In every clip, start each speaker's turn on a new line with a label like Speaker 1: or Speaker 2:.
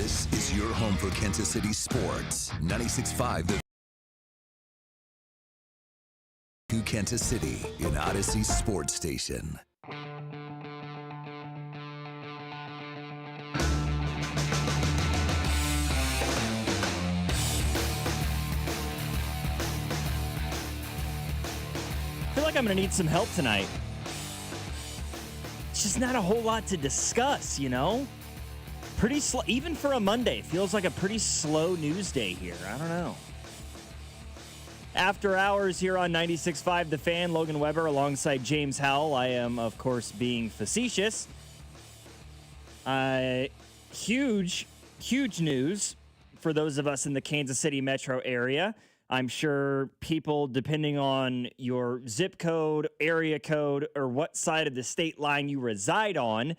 Speaker 1: This is your home for Kansas City sports. 96.5 The Kansas City in Odyssey Sports Station.
Speaker 2: I feel like I'm going to need some help tonight. It's just not a whole lot to discuss, you know? Pretty slow, even for a Monday. Feels like a pretty slow news day here. I don't know. After hours here on 96.5 The Fan, Logan Weber alongside James Howell. I am, of course, being facetious. Huge news for those of us in the Kansas City metro area. I'm sure people, depending on your zip code, area code, or what side of the state line you reside on,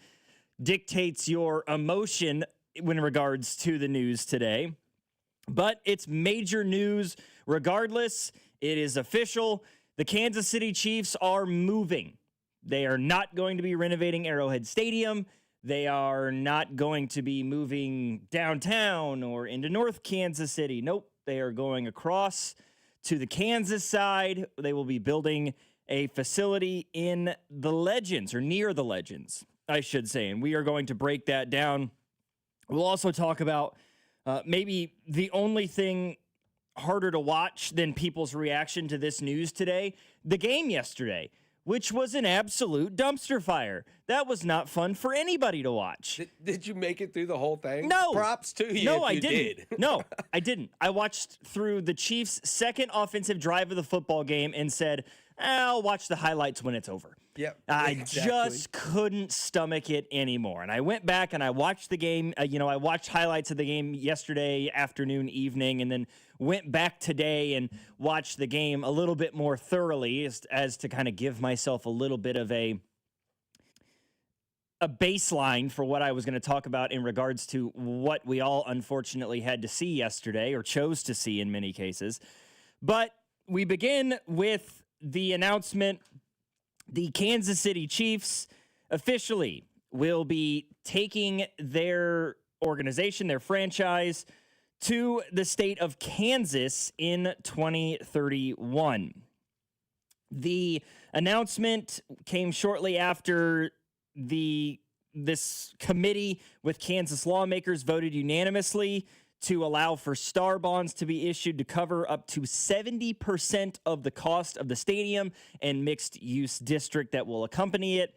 Speaker 2: dictates your emotion in regards to the news today. But it's major news regardless. It is official. The Kansas City Chiefs are moving. They are not going to be renovating Arrowhead Stadium. They are not going to be moving downtown or into North Kansas City. Nope. They are going across to the Kansas side. They will be building a facility in the Legends, or near the Legends, I should say. And we are going to break that down. We'll also talk about maybe the only thing harder to watch than people's reaction to this news today, the game yesterday, which was an absolute dumpster fire. That was not fun for anybody to watch.
Speaker 3: Did you make it through the whole thing?
Speaker 2: No.
Speaker 3: Props to you.
Speaker 2: No,
Speaker 3: if
Speaker 2: I
Speaker 3: you
Speaker 2: didn't.
Speaker 3: Did.
Speaker 2: No, I didn't. I watched through the Chiefs' second offensive drive of the football game and said, I'll watch the highlights when it's over.
Speaker 3: Yep.
Speaker 2: I
Speaker 3: exactly.
Speaker 2: just couldn't stomach it anymore. And I went back and I watched the game. I watched highlights of the game yesterday afternoon, evening, and then went back today and watched the game a little bit more thoroughly as to kind of give myself a little bit of a baseline for what I was going to talk about in regards to what we all unfortunately had to see yesterday, or chose to see in many cases. But we begin with the announcement. The Kansas City Chiefs officially will be taking their organization, their franchise, to the state of Kansas in 2031. The announcement came shortly after this committee with Kansas lawmakers voted unanimously to allow for star bonds to be issued to cover up to 70% of the cost of the stadium and mixed-use district that will accompany it.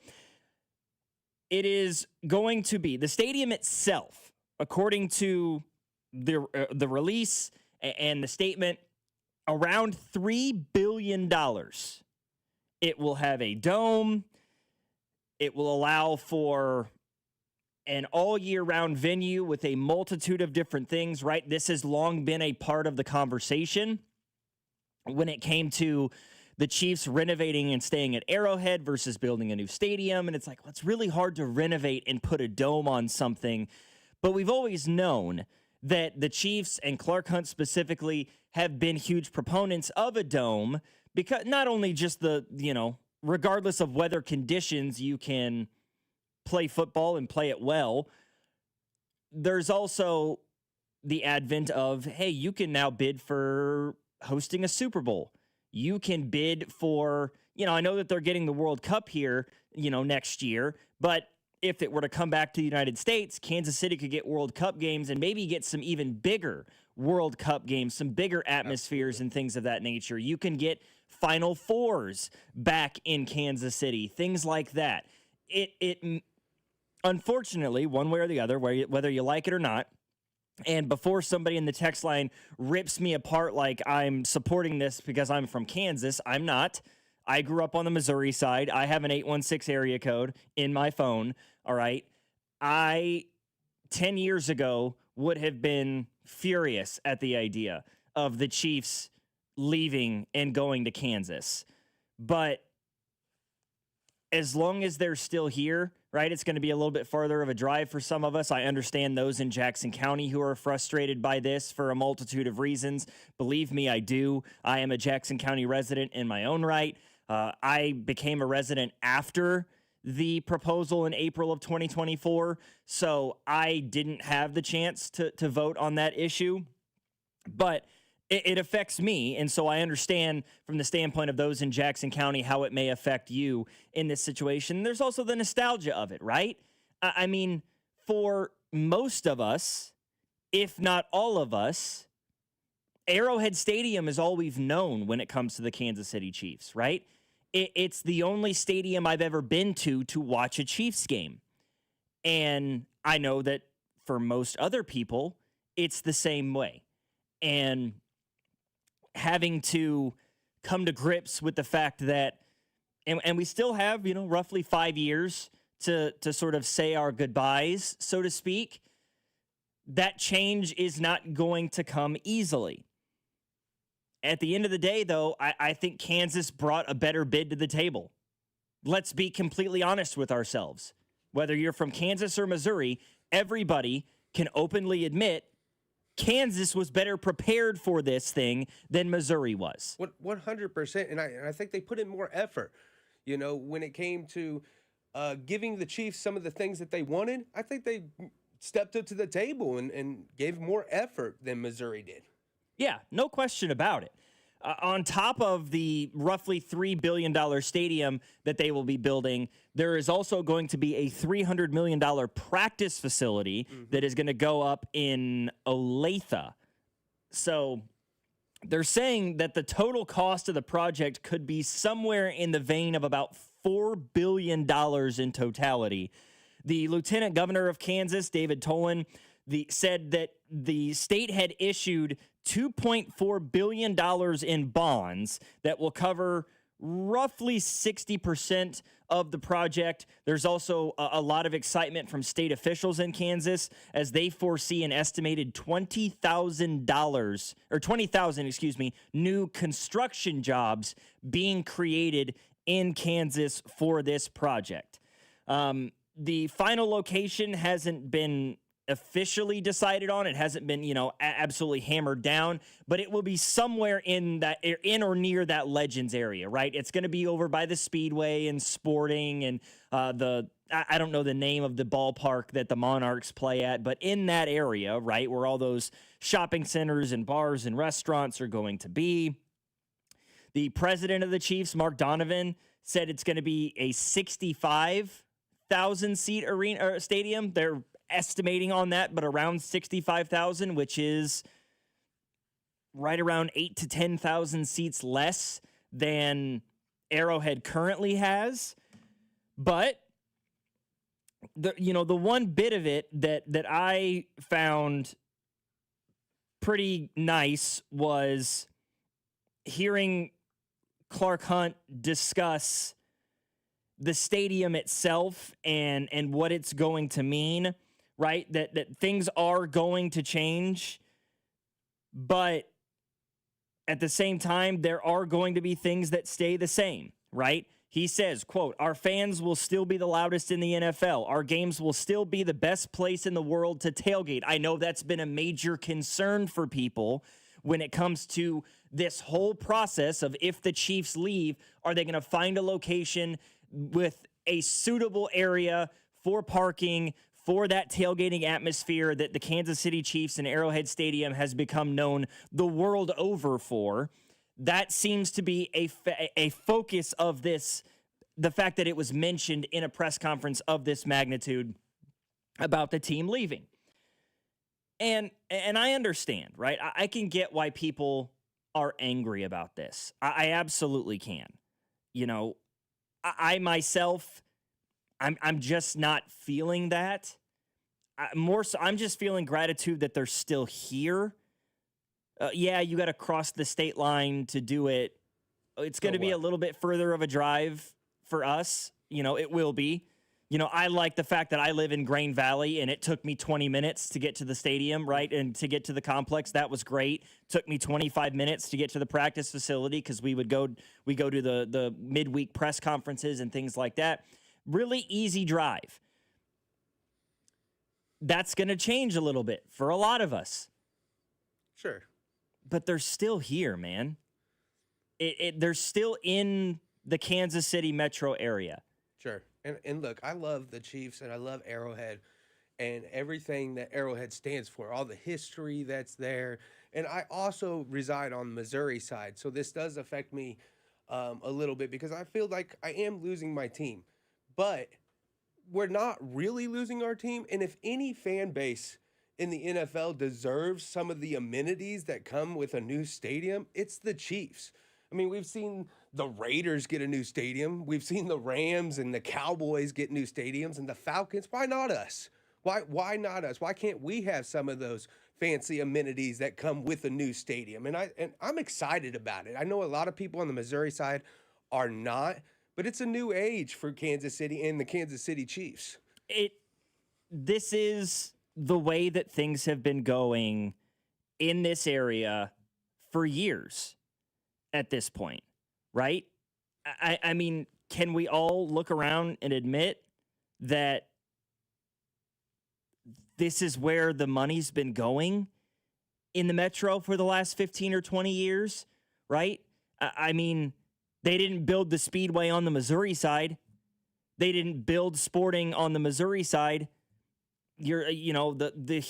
Speaker 2: It is going to be the stadium itself, according to the release and the statement, around $3 billion. It will have a dome. It will allow for an all-year-round venue with a multitude of different things, right? This has long been a part of the conversation when it came to the Chiefs renovating and staying at Arrowhead versus building a new stadium. And it's like, well, it's really hard to renovate and put a dome on something. But we've always known that the Chiefs, and Clark Hunt specifically, have been huge proponents of a dome, because not only just regardless of weather conditions, you can play football and play it well. There's also the advent of, hey, you can now bid for hosting a Super Bowl. You can bid for, I know that they're getting the World Cup here, next year, but if it were to come back to the United States, Kansas City could get World Cup games and maybe get some even bigger World Cup games, some bigger atmospheres
Speaker 3: Absolutely.
Speaker 2: and things of that nature. You can get Final Fours back in Kansas City, things like that. It unfortunately, one way or the other, whether you like it or not, and before somebody in the text line rips me apart like I'm supporting this because I'm from Kansas, I'm not. I grew up on the Missouri side. I have an 816 area code in my phone, all right? 10 years ago, would have been furious at the idea of the Chiefs leaving and going to Kansas. But as long as they're still here, right, it's going to be a little bit farther of a drive for some of us. I understand those in Jackson County who are frustrated by this for a multitude of reasons. Believe me, I do. I am a Jackson County resident in my own right. I became a resident after the proposal in April of 2024, so I didn't have the chance to vote on that issue. But it affects me, and so I understand from the standpoint of those in Jackson County how it may affect you in this situation. There's also the nostalgia of it, right? I mean, for most of us, if not all of us, Arrowhead Stadium is all we've known when it comes to the Kansas City Chiefs, right? It's the only stadium I've ever been to watch a Chiefs game. And I know that for most other people, it's the same way. And having to come to grips with the fact that, and we still have, roughly 5 years to sort of say our goodbyes, so to speak, that change is not going to come easily. At the end of the day, though, I think Kansas brought a better bid to the table. Let's be completely honest with ourselves. Whether you're from Kansas or Missouri, everybody can openly admit Kansas was better prepared for this thing than Missouri was.
Speaker 3: 100%. And I think they put in more effort. When it came to giving the Chiefs some of the things that they wanted, I think they stepped up to the table and gave more effort than Missouri did.
Speaker 2: Yeah, no question about it. On top of the roughly $3 billion stadium that they will be building, there is also going to be a $300 million practice facility that is going to go up in Olathe. So they're saying that the total cost of the project could be somewhere in the vein of about $4 billion in totality. The Lieutenant Governor of Kansas, David Tolan, said that the state had issued $2.4 billion in bonds that will cover roughly 60% of the project. There's also a lot of excitement from state officials in Kansas as they foresee an estimated $20,000 new construction jobs being created in Kansas for this project. The final location hasn't been officially decided on. It hasn't been, absolutely hammered down, but it will be somewhere in or near that Legends area, right? It's going to be over by the Speedway and Sporting and I don't know the name of the ballpark that the Monarchs play at, but in that area, right, where all those shopping centers and bars and restaurants are going to be. The president of the Chiefs, Mark Donovan, said it's going to be a 65,000 seat arena or stadium. They're estimating on that, but around 65,000, which is right around 8,000 to 10,000 seats less than Arrowhead currently has. But the one bit of it that I found pretty nice was hearing Clark Hunt discuss the stadium itself and what it's going to mean, right? That things are going to change, but at the same time, there are going to be things that stay the same, right? He says, quote, "Our fans will still be the loudest in the NFL. Our games will still be the best place in the world to tailgate." I know that's been a major concern for people when it comes to this whole process of if the Chiefs leave, are they going to find a location with a suitable area for parking, for that tailgating atmosphere that the Kansas City Chiefs and Arrowhead Stadium has become known the world over for. That seems to be a focus of this, the fact that it was mentioned in a press conference of this magnitude about the team leaving. And I understand, right? I can get why people are angry about this. I absolutely can. I myself, I'm just not feeling that. More so, I'm just feeling gratitude that they're still here. Yeah, you got to cross the state line to do it. It's going to be a little bit further of a drive for us. It will be. I like the fact that I live in Grain Valley and it took me 20 minutes to get to the stadium, right? And to get to the complex. That was great. Took me 25 minutes to get to the practice facility because we go to the midweek press conferences and things like that. Really easy drive. That's going to change a little bit for a lot of us.
Speaker 3: Sure.
Speaker 2: But they're still here, man. They're still in the Kansas City metro area.
Speaker 3: Sure. And look, I love the Chiefs and I love Arrowhead and everything that Arrowhead stands for, all the history that's there. And I also reside on the Missouri side, so this does affect me a little bit because I feel like I am losing my team. But we're not really losing our team. And if any fan base in the NFL deserves some of the amenities that come with a new stadium, it's the Chiefs. I mean, we've seen the Raiders get a new stadium. We've seen the Rams and the Cowboys get new stadiums and the Falcons. Why not us? Why not us? Why can't we have some of those fancy amenities that come with a new stadium? And I'm excited about it. I know a lot of people on the Missouri side are not, but it's a new age for Kansas City and the Kansas City Chiefs.
Speaker 2: This is the way that things have been going in this area for years at this point, right? I mean, can we all look around and admit that this is where the money's been going in the Metro for the last 15 or 20 years, right? I mean, they didn't build the Speedway on the Missouri side. They didn't build Sporting on the Missouri side. The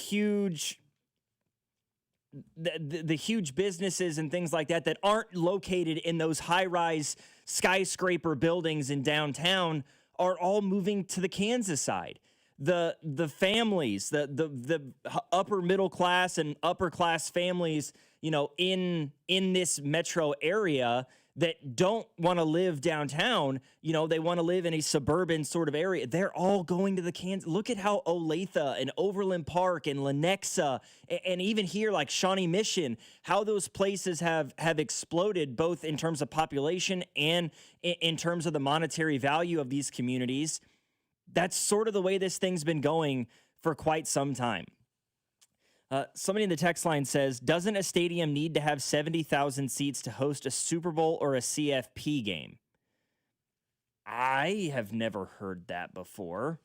Speaker 2: huge businesses and things like that aren't located in those high-rise skyscraper buildings in downtown are all moving to the Kansas side. The families, the upper middle class and upper class families, in this metro area that don't want to live downtown, they want to live in a suburban sort of area. They're all going to the Kansas. Look at how Olathe and Overland Park and Lenexa and even here like Shawnee Mission, how those places have exploded both in terms of population and in terms of the monetary value of these communities. That's sort of the way this thing's been going for quite some time. Somebody in the text line says, doesn't a stadium need to have 70,000 seats to host a Super Bowl or a CFP game? I have never heard that before.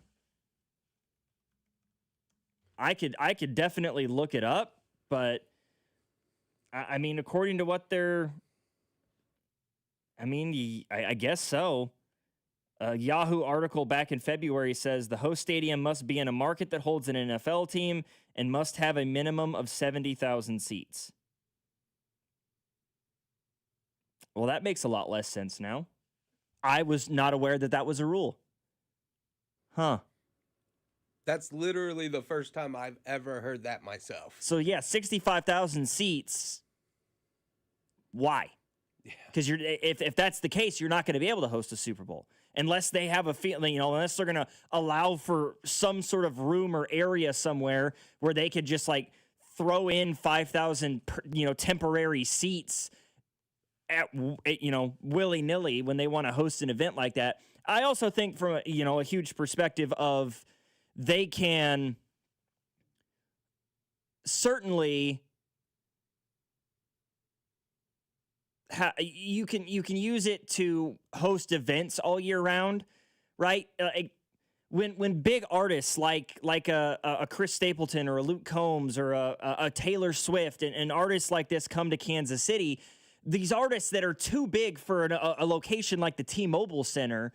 Speaker 2: I could definitely look it up, but I mean, according to what I guess so. A Yahoo article back in February says the host stadium must be in a market that holds an NFL team and must have a minimum of 70,000 seats. Well, that makes a lot less sense now. I was not aware that was a rule. Huh.
Speaker 3: That's literally the first time I've ever heard that myself.
Speaker 2: So, yeah, 65,000 seats. Why? Because if that's the case, you're not going to be able to host a Super Bowl unless they have a feeling, unless they're going to allow for some sort of room or area somewhere where they could just like throw in 5,000, temporary seats at willy-nilly when they want to host an event like that. I also think from a huge perspective of they can certainly you can use it to host events all year round, right? When big artists like a Chris Stapleton or a Luke Combs or a Taylor Swift and artists like this come to Kansas City, these artists that are too big for a location like the T-Mobile Center,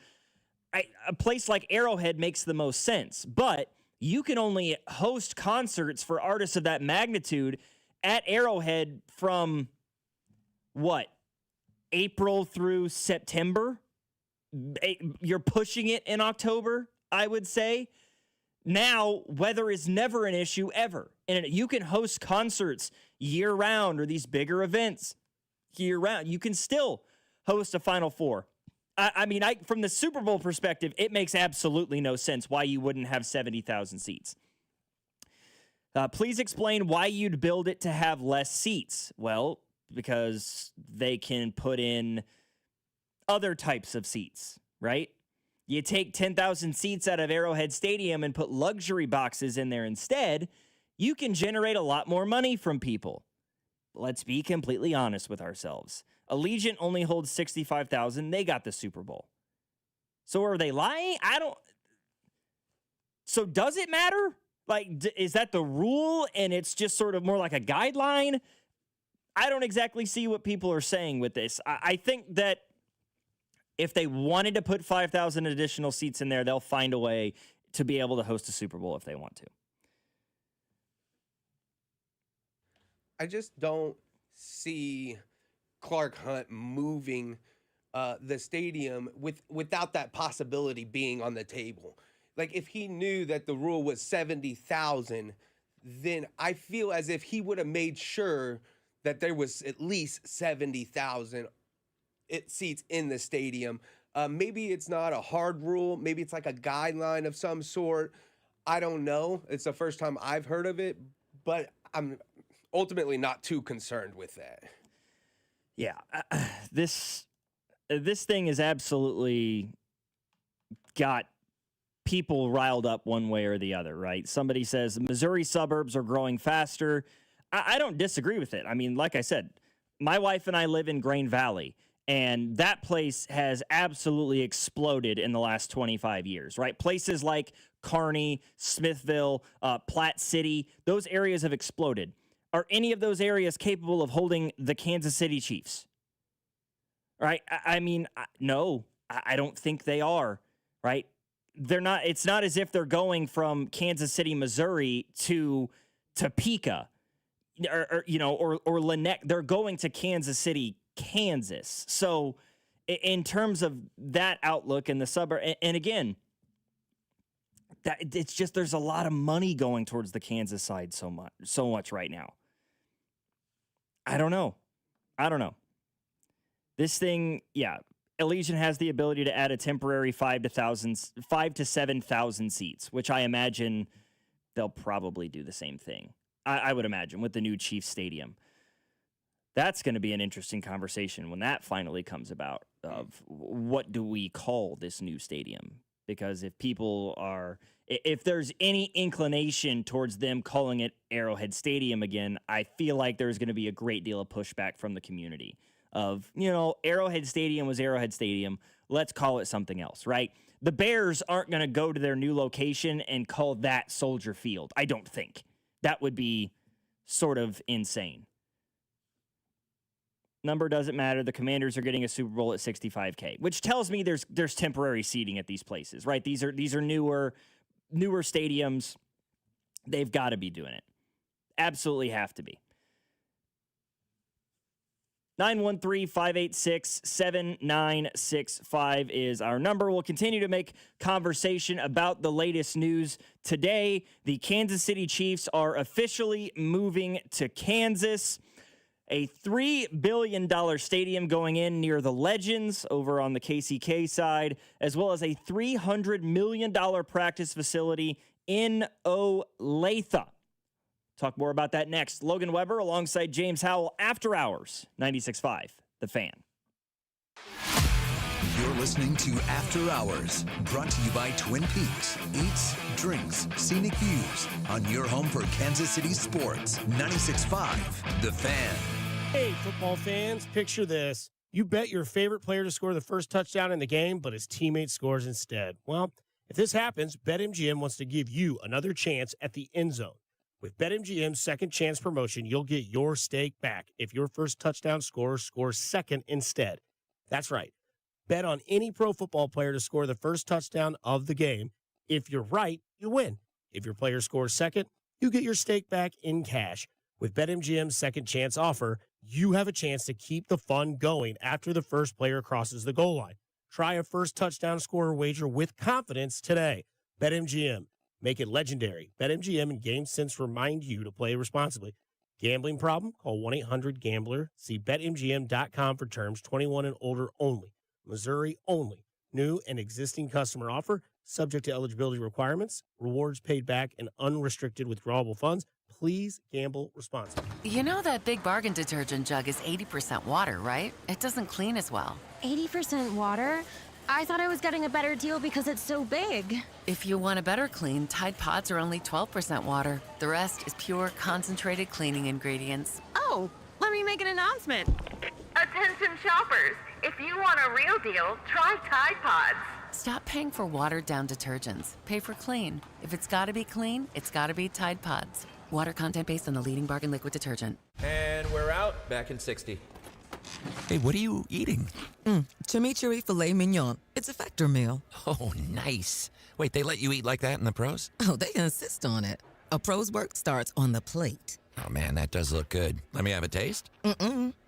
Speaker 2: a place like Arrowhead makes the most sense. But you can only host concerts for artists of that magnitude at Arrowhead from what? April through September. You're pushing it in October, I would say. Now, weather is never an issue ever. And you can host concerts year round or these bigger events year round. You can still host a Final Four. I mean, from the Super Bowl perspective, it makes absolutely no sense why you wouldn't have 70,000 seats. Please explain why you'd build it to have less seats. Well, because they can put in other types of seats, right? You take 10,000 seats out of Arrowhead Stadium and put luxury boxes in there instead, you can generate a lot more money from people. Let's be completely honest with ourselves. Allegiant only holds 65,000. They got the Super Bowl. So are they lying? So does it matter? Like, is that the rule and it's just sort of more like a guideline? I don't exactly see what people are saying with this. I think that If they wanted to put 5,000 additional seats in there, they'll find a way to be able to host a Super Bowl if they want to.
Speaker 3: I just don't see Clark Hunt moving the stadium without that possibility being on the table. Like, if he knew that the rule was 70,000, then I feel as if he would have made sure that there was at least 70,000 seats in the stadium. Maybe it's not a hard rule. Maybe it's like a guideline of some sort. I don't know. It's the first time I've heard of it, but I'm ultimately not too concerned with that.
Speaker 2: Yeah, this thing is absolutely got people riled up one way or the other, right? Somebody says Missouri suburbs are growing faster. I don't disagree with it. I mean, like I said, my wife and I live in Grain Valley, and that place has absolutely exploded in the last 25 years, right? Places like Kearney, Smithville, Platte City, those areas have exploded. Are any of those areas capable of holding the Kansas City Chiefs? Right? I mean, no, I don't think they are, right? They're not. It's not as if they're going from Kansas City, Missouri to Topeka or Lynette. They're going to Kansas City, Kansas. So in terms of that outlook in the suburb, and again, that it's just there's a lot of money going towards the Kansas side so much right now. I don't know. This thing, yeah, Allegiant has the ability to add a temporary 5,000 to 7,000 seats, which I imagine they'll probably do the same thing. I would imagine with the new Chiefs Stadium. That's going to be an interesting conversation when that finally comes about of what do we call this new stadium? Because if there's any inclination towards them calling it Arrowhead Stadium again, I feel like there's going to be a great deal of pushback from the community of, Arrowhead Stadium was Arrowhead Stadium. Let's call it something else, right? The Bears aren't going to go to their new location and call that Soldier Field. I don't think. That would be sort of insane. Number doesn't matter. The Commanders are getting a Super Bowl at $65K, which tells me there's temporary seating at these places, right? These are newer stadiums. They've got to be doing it. Absolutely have to be. 913-586-7965 is our number. We'll continue to make conversation about the latest news. Today, the Kansas City Chiefs are officially moving to Kansas. A $3 billion stadium going in near the Legends over on the KCK side, as well as a $300 million practice facility in Olathe. Talk more about that next. Logan Weber alongside James Howell, After Hours, 96.5, The Fan.
Speaker 1: You're listening to After Hours, brought to you by Twin Peaks. Eats, drinks, scenic views on your home for Kansas City sports. 96.5, The Fan.
Speaker 4: Hey, football fans, picture this. You bet your favorite player to score the first touchdown in the game, but his teammate scores instead. Well, if this happens, BetMGM wants to give you another chance at the end zone. With BetMGM's second chance promotion, you'll get your stake back if your first touchdown scorer scores second instead. That's right. Bet on any pro football player to score the first touchdown of the game. If you're right, you win. If your player scores second, you get your stake back in cash. With BetMGM's second chance offer, you have a chance to keep the fun going after the first player crosses the goal line. Try a first touchdown scorer wager with confidence today. BetMGM. Make it legendary. BetMGM and GameSense remind you to play responsibly. Gambling problem? Call 1-800-GAMBLER. See BetMGM.com for terms. 21 and older only. Missouri only. New and existing customer offer. Subject to eligibility requirements. Rewards paid back and unrestricted withdrawable funds. Please gamble responsibly.
Speaker 5: You know that Big Bargain detergent jug is 80% water, right? It doesn't clean as well.
Speaker 6: 80% water? I thought I was getting a better deal because it's so big.
Speaker 5: If you want a better clean, Tide Pods are only 12% water. The rest is pure, concentrated cleaning ingredients.
Speaker 6: Oh, let me make an announcement.
Speaker 7: Attention shoppers, if you want a real deal, try Tide Pods.
Speaker 5: Stop paying for watered-down detergents. Pay for clean. If it's gotta be clean, it's gotta be Tide Pods. Water content based on the leading bargain liquid detergent.
Speaker 8: And we're out. Back in 60. Hey, what are you eating?
Speaker 9: Chimichurri filet mignon. It's a Factor meal.
Speaker 8: Oh, nice. Wait, they let you eat like that in the pros?
Speaker 9: Oh, they insist on it. A pro's work starts on the plate.
Speaker 8: Oh, man, that does look good. Let me have a taste?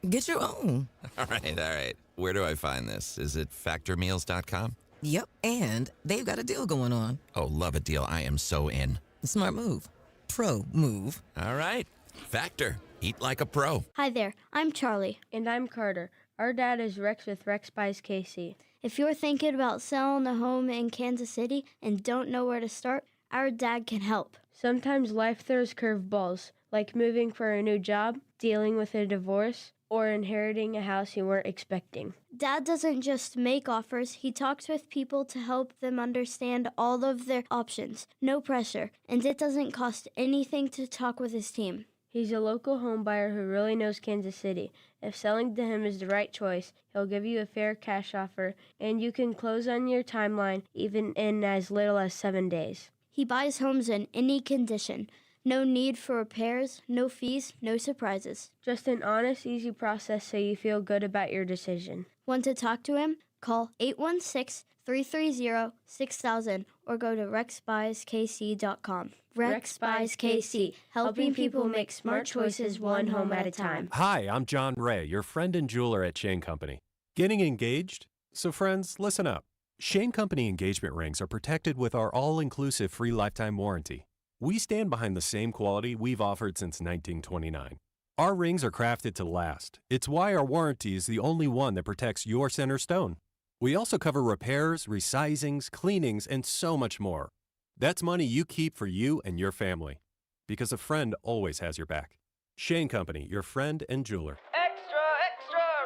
Speaker 9: Get your own.
Speaker 8: All right. Where do I find this? Is it factormeals.com?
Speaker 9: Yep, and they've got a deal going on.
Speaker 8: Oh, love a deal. I am so in.
Speaker 9: Smart move. Pro move.
Speaker 8: All right. Factor. Eat like a pro.
Speaker 10: Hi there, I'm Charlie.
Speaker 11: And I'm Carter. Our dad is Rex with Rex Buys KC.
Speaker 10: If you're thinking about selling a home in Kansas City and don't know where to start, our dad can help.
Speaker 11: Sometimes life throws curveballs, like moving for a new job, dealing with a divorce, or inheriting a house you weren't expecting.
Speaker 10: Dad doesn't just make offers, he talks with people to help them understand all of their options. No pressure, and it doesn't cost anything to talk with his team.
Speaker 11: He's a local home buyer who really knows Kansas City. If selling to him is the right choice, he'll give you a fair cash offer, and you can close on your timeline even in as little as 7 days.
Speaker 10: He buys homes in any condition. No need for repairs, no fees, no surprises.
Speaker 11: Just an honest, easy process so you feel good about your decision.
Speaker 10: Want to talk to him? Call 816-330-6000 or go to rexbuyskc.com.
Speaker 11: Rex Buys KC, helping people make smart choices one home at a time.
Speaker 12: Hi, I'm John Ray, your friend and jeweler at Shane Company. Getting engaged? So friends, listen up. Shane Company engagement rings are protected with our all-inclusive free lifetime warranty. We stand behind the same quality we've offered since 1929. Our rings are crafted to last. It's why our warranty is the only one that protects your center stone. We also cover repairs, resizings, cleanings, and so much more. That's money you keep for you and your family. Because a friend always has your back. Shane Company, your friend and jeweler.
Speaker 13: Extra,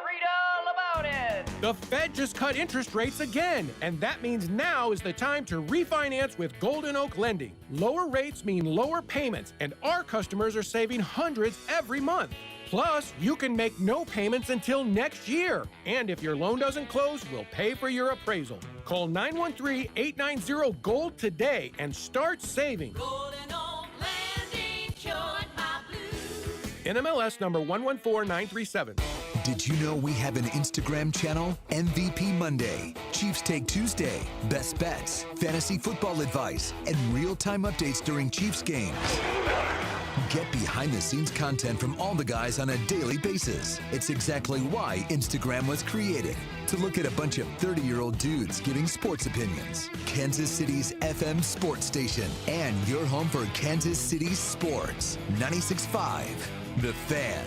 Speaker 13: read all about it.
Speaker 4: The Fed just cut interest rates again, and that means now is the time to refinance with Golden Oak Lending. Lower rates mean lower payments, and our customers are saving hundreds every month. Plus, you can make no payments until next year. And if your loan doesn't close, we'll pay for your appraisal. Call 913-890-GOLD today and start saving.
Speaker 13: Golden Oak Landing, cured my blues.
Speaker 4: NMLS number 114937.
Speaker 1: Did you know we have an Instagram channel? MVP Monday, Chiefs Take Tuesday, best bets, fantasy football advice, and real-time updates during Chiefs games. Get behind-the-scenes content from all the guys on a daily basis. It's exactly why Instagram was created, to look at a bunch of 30-year-old dudes giving sports opinions. Kansas City's FM sports station and your home for Kansas City sports. 96.5, The Fan.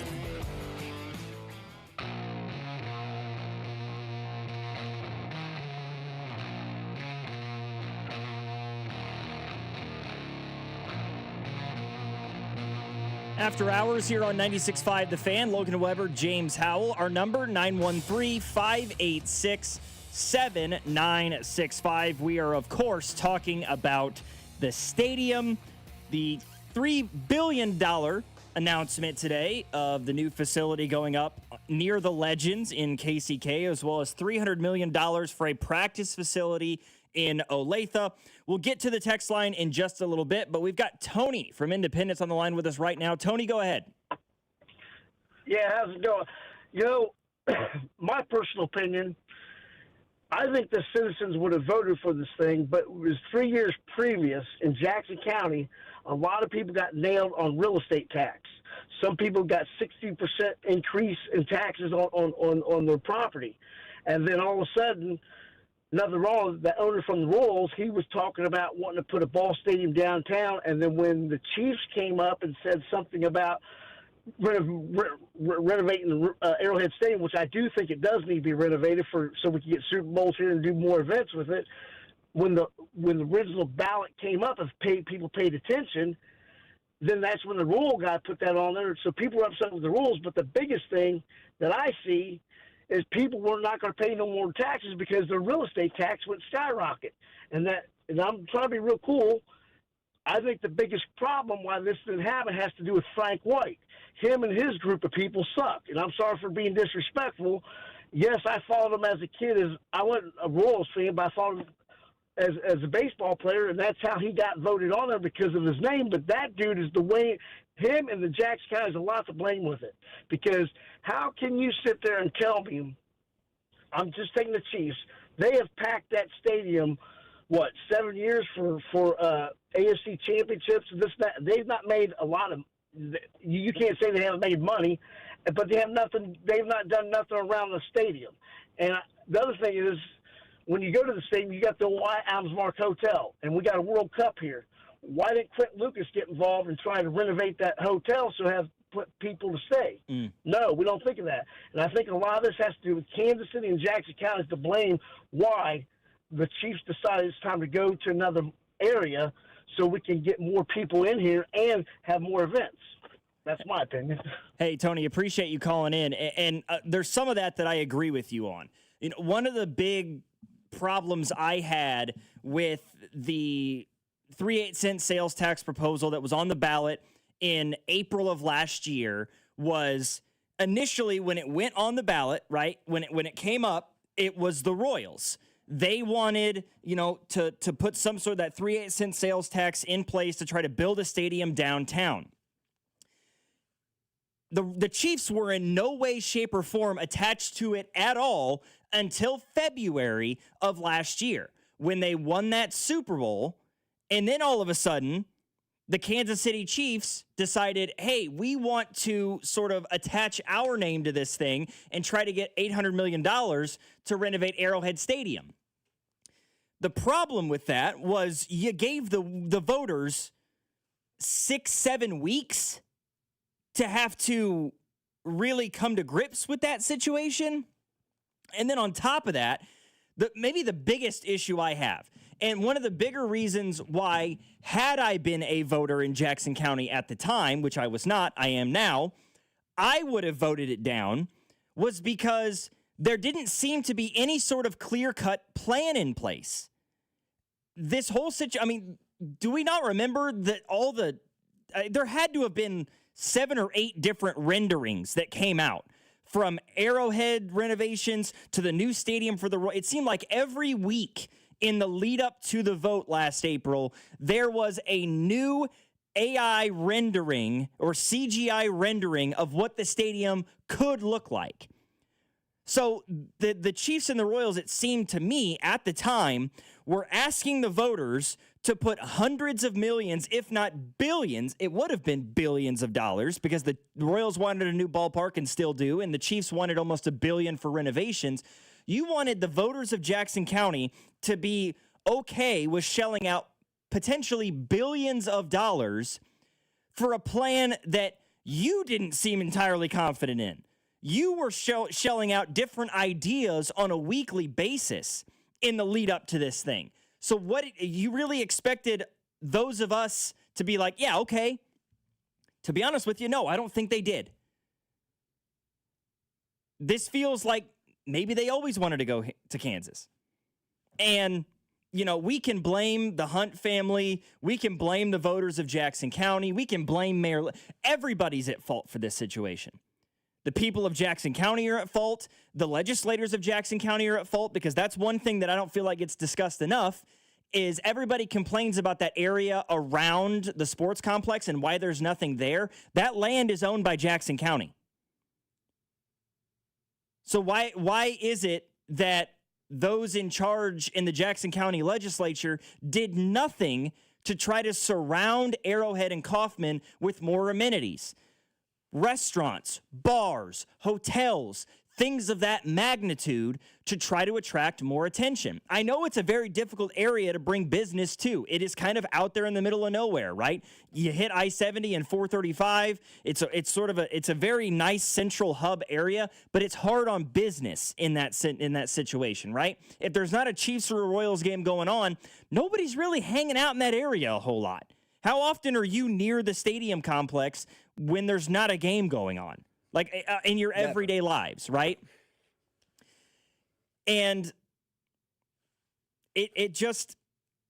Speaker 2: After hours here on 96.5 The Fan, Logan Weber, James Howell. Our number, 913-586-7965. We are, of course, talking about the stadium, the $3 billion announcement today of the new facility going up near the Legends in KCK, as well as $300 million for a practice facility in Olathe. We'll get to the text line in just a little bit, but we've got Tony from Independence on the line with us right now. Tony, go ahead.
Speaker 14: Yeah, how's it going? You know, my personal opinion, I think the citizens would have voted for this thing, but it was 3 years previous in Jackson County, a lot of people got nailed on real estate tax. Some people got 60% increase in taxes on their property. And then all of a sudden, nothing wrong. The owner from the Royals, he was talking about wanting to put a ball stadium downtown, and then when the Chiefs came up and said something about renovating the Arrowhead Stadium, which I do think it does need to be renovated so we can get Super Bowls here and do more events with it. When the original ballot came up, if people paid attention, then that's when the Royal guy put that on there. So people were upset with the rules, but the biggest thing that I see is people were not going to pay no more taxes because their real estate tax went skyrocket. And I'm trying to be real cool. I think the biggest problem why this didn't happen has to do with Frank White. Him and his group of people suck. And I'm sorry for being disrespectful. Yes, I followed him as a kid. I wasn't a Royals fan, but I followed him as a baseball player, and that's how he got voted on there because of his name. But that dude is the way him and the Jackson County has a lot to blame with it. Because how can you sit there and tell me, I'm just taking the Chiefs, they have packed that stadium, 7 years for AFC championships? They've not made a lot of. You can't say they haven't made money, but they have nothing. They've not done nothing around the stadium. And the other thing is, when you go to the stadium, you got the White Adams Mark Hotel, and we got a World Cup here. Why didn't Quentin Lucas get involved and try to renovate that hotel so have people to stay? No, we don't think of that. And I think a lot of this has to do with Kansas City and Jackson County to blame why the Chiefs decided it's time to go to another area so we can get more people in here and have more events. That's my opinion.
Speaker 2: Hey, Tony, appreciate you calling in. And there's some of that I agree with you on. You know, one of the big problems I had with the 3/8 sales tax proposal that was on the ballot in April of last year was initially when it went on the ballot, right? When it came up, it was the Royals. They wanted, to put some sort of that 3/8 sales tax in place to try to build a stadium downtown. The Chiefs were in no way, shape, or form attached to it at all until February of last year when they won that Super Bowl. And then all of a sudden, the Kansas City Chiefs decided, hey, we want to sort of attach our name to this thing and try to get $800 million to renovate Arrowhead Stadium. The problem with that was you gave the voters 6-7 weeks to have to really come to grips with that situation. And then on top of that, maybe the biggest issue I have, and one of the bigger reasons why, had I been a voter in Jackson County at the time, which I was not, I am now, I would have voted it down, was because there didn't seem to be any sort of clear-cut plan in place. This whole situation, do we not remember that there had to have been 7 or 8 different renderings that came out, from Arrowhead renovations to the new stadium for the Royals. It seemed like every week in the lead up to the vote last April, there was a new AI rendering or CGI rendering of what the stadium could look like. So the Chiefs and the Royals, it seemed to me at the time, were asking the voters to put hundreds of millions, if not billions. It would have been billions of dollars because the Royals wanted a new ballpark and still do, and the Chiefs wanted almost $1 billion for renovations. You wanted the voters of Jackson County to be okay with shelling out potentially billions of dollars for a plan that you didn't seem entirely confident in. You were shelling out different ideas on a weekly basis in the lead up to this thing. So what you really expected those of us to be like, yeah, okay. To be honest with you, no, I don't think they did. This feels like maybe they always wanted to go to Kansas. And, we can blame the Hunt family. We can blame the voters of Jackson County. We can blame Mayor. Everybody's at fault for this situation. The people of Jackson County are at fault. The legislators of Jackson County are at fault, because that's one thing that I don't feel like gets discussed enough is everybody complains about that area around the sports complex and why there's nothing there. That land is owned by Jackson County. So why is it that those in charge in the Jackson County legislature did nothing to try to surround Arrowhead and Kaufman with more amenities? Restaurants, bars, hotels, things of that magnitude to try to attract more attention. I know it's a very difficult area to bring business to. It is kind of out there in the middle of nowhere, right? You hit I-70 and 435. It's a very nice central hub area, but it's hard on business in that situation, right? If there's not a Chiefs or a Royals game going on, nobody's really hanging out in that area a whole lot. How often are you near the stadium complex when there's not a game going on? Like in your everyday lives, right? And it just,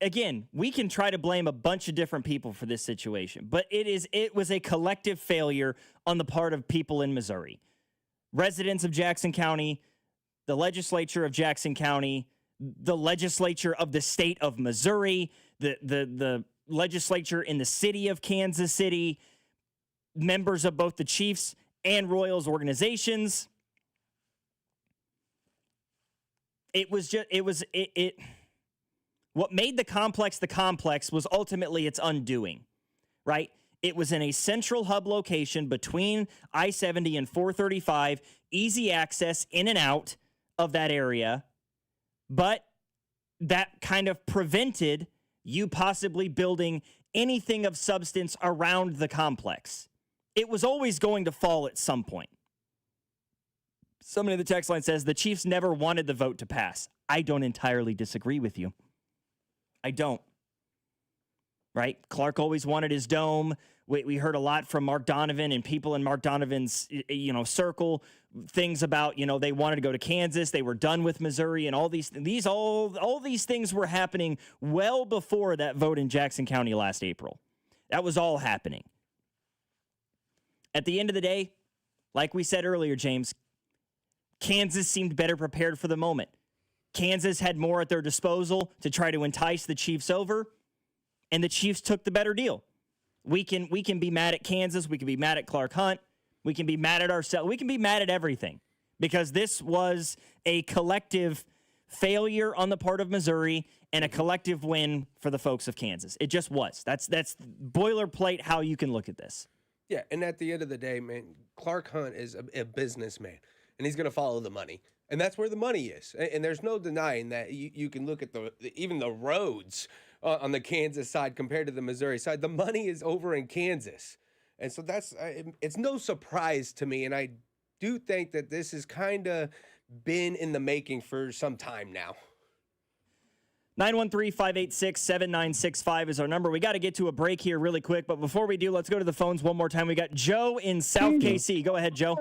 Speaker 2: again, we can try to blame a bunch of different people for this situation, but it was a collective failure on the part of people in Missouri. Residents of Jackson County, the legislature of Jackson County, the legislature of the state of Missouri, the legislature in the city of Kansas City, members of both the Chiefs and Royals organizations. What made the complex was ultimately its undoing, right? It was in a central hub location between I-70 and 435, easy access in and out of that area, but that kind of prevented you possibly building anything of substance around the complex. It was always going to fall at some point. Somebody in the text line says the Chiefs never wanted the vote to pass. I don't entirely disagree with you. I don't. Right? Clark always wanted his dome. We heard a lot from Mark Donovan and people in Mark Donovan's, circle, things about, they wanted to go to Kansas. They were done with Missouri, and all these things were happening well before that vote in Jackson County last April. That was all happening. At the end of the day, like we said earlier, James, Kansas seemed better prepared for the moment. Kansas had more at their disposal to try to entice the Chiefs over, and the Chiefs took the better deal. We can be mad at Kansas. We can be mad at Clark Hunt. We can be mad at ourselves. We can be mad at everything because this was a collective failure on the part of Missouri and a collective win for the folks of Kansas. It just was. That's boilerplate how you can look at this.
Speaker 3: Yeah, and at the end of the day, man, Clark Hunt is a businessman, and he's going to follow the money. And that's where the money is. And there's no denying that. You can look at even the roads on the Kansas side compared to the Missouri side. The money is over in Kansas. And so it's no surprise to me. And I do think that this has kind of been in the making for some time now.
Speaker 2: 913-586-7965 is our number. We got to get to a break here really quick. But before we do, let's go to the phones one more time. We got Joe in South KC. Go ahead, Joe.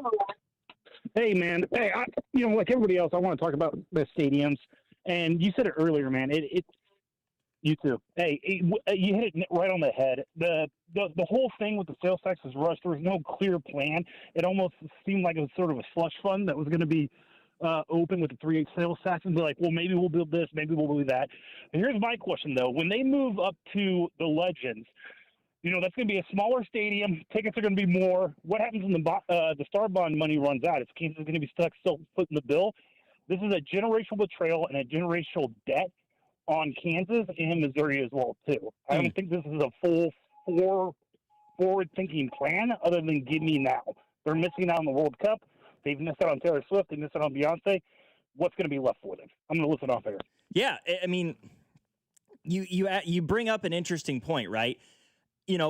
Speaker 15: Hey, man. Hey, like everybody else, I want to talk about the stadiums. And you said it earlier, man. You too. Hey, you hit it right on the head. The whole thing with the sales tax was rushed. There was no clear plan. It almost seemed like it was sort of a slush fund that was going to be open with the 3/8 sales tax and be like, well, maybe we'll build this, maybe we'll do that. And here's my question, though. When they move up to the Legends, that's going to be a smaller stadium. Tickets are going to be more. What happens when the Star Bond money runs out? Is Kansas going to be stuck still footing the bill? This is a generational betrayal and a generational debt on Kansas and Missouri as well, too. I don't think this is a full forward-thinking plan other than give me now. They're missing out on the World Cup. They've missed out on Taylor Swift. They missed out on Beyonce. What's going to be left for them? I'm going to listen off air.
Speaker 2: Yeah, I mean, you bring up an interesting point, right?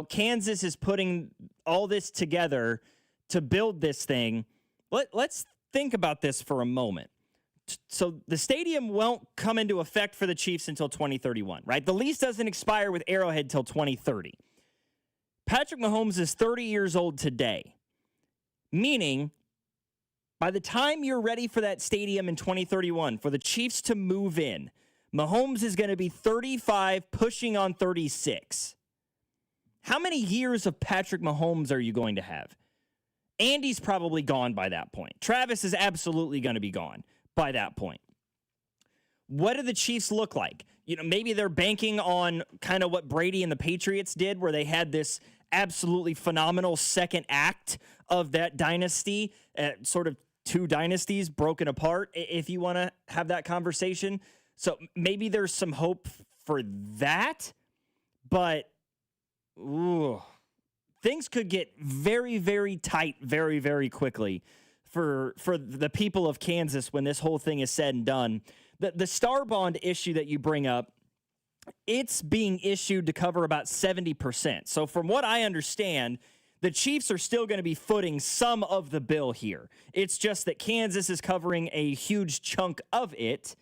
Speaker 2: Kansas is putting all this together to build this thing. Let's think about this for a moment. So the stadium won't come into effect for the Chiefs until 2031, right? The lease doesn't expire with Arrowhead till 2030. Patrick Mahomes is 30 years old today, meaning by the time you're ready for that stadium in 2031, for the Chiefs to move in, Mahomes is going to be 35, pushing on 36. How many years of Patrick Mahomes are you going to have? Andy's probably gone by that point. Travis is absolutely going to be gone by that point. What do the Chiefs look like? Maybe they're banking on kind of what Brady and the Patriots did, where they had this absolutely phenomenal second act of that dynasty, sort of two dynasties broken apart, if you want to have that conversation. So maybe there's some hope for that, but things could get very, very tight very, very quickly for the people of Kansas when this whole thing is said and done. The Star Bond issue that you bring up, it's being issued to cover about 70%. So from what I understand, the Chiefs are still going to be footing some of the bill here. It's just that Kansas is covering a huge chunk of it,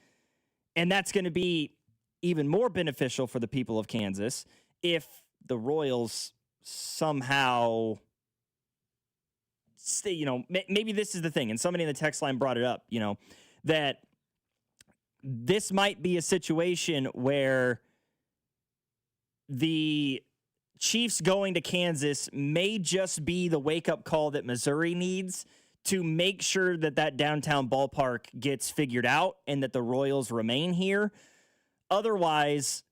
Speaker 2: and that's going to be even more beneficial for the people of Kansas if the Royals somehow stay, maybe this is the thing, and somebody in the text line brought it up, that this might be a situation where the Chiefs going to Kansas may just be the wake-up call that Missouri needs to make sure that that downtown ballpark gets figured out and that the Royals remain here. Otherwise,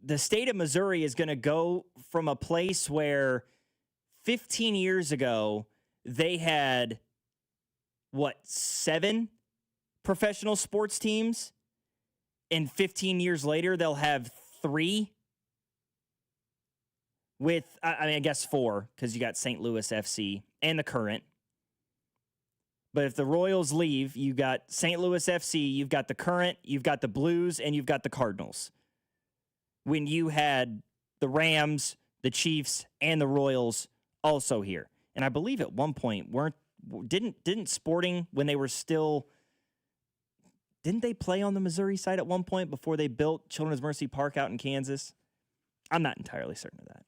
Speaker 2: the state of Missouri is going to go from a place where 15 years ago they had, 7 professional sports teams? And 15 years later, they'll have 3 with, I guess 4, because you got St. Louis FC and the Current. But if the Royals leave, you got St. Louis FC, you've got the Current, you've got the Blues, and you've got the Cardinals. When you had the Rams, the Chiefs, and the Royals also here. And I believe at one point, didn't Sporting, when they were still, didn't they play on the Missouri side at one point before they built Children's Mercy Park out in Kansas? I'm not entirely certain of that.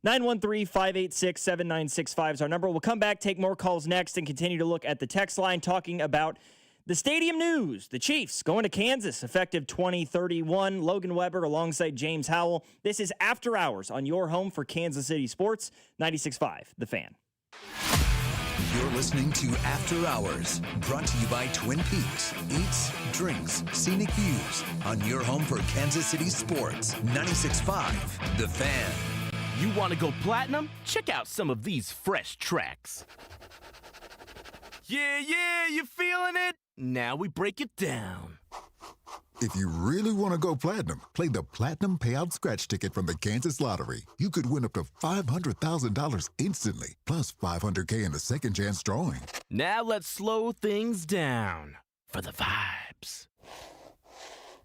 Speaker 2: 913-586-7965 is our number. We'll come back, take more calls next, and continue to look at the text line, talking about the stadium news. The Chiefs going to Kansas, effective 2031. Logan Weber alongside James Howell. This is After Hours on your home for Kansas City sports, 96.5 The Fan.
Speaker 1: You're listening to After Hours, brought to you by Twin Peaks. Eats, drinks, scenic views on your home for Kansas City sports, 96.5 The Fan.
Speaker 16: You want to go platinum? Check out some of these fresh tracks. Yeah, you feeling it? Now we break it down.
Speaker 17: If you really want to go platinum, play the Platinum Payout Scratch Ticket from the Kansas Lottery. You could win up to $500,000 instantly, plus $500K in the second chance drawing.
Speaker 16: Now let's slow things down for the vibes.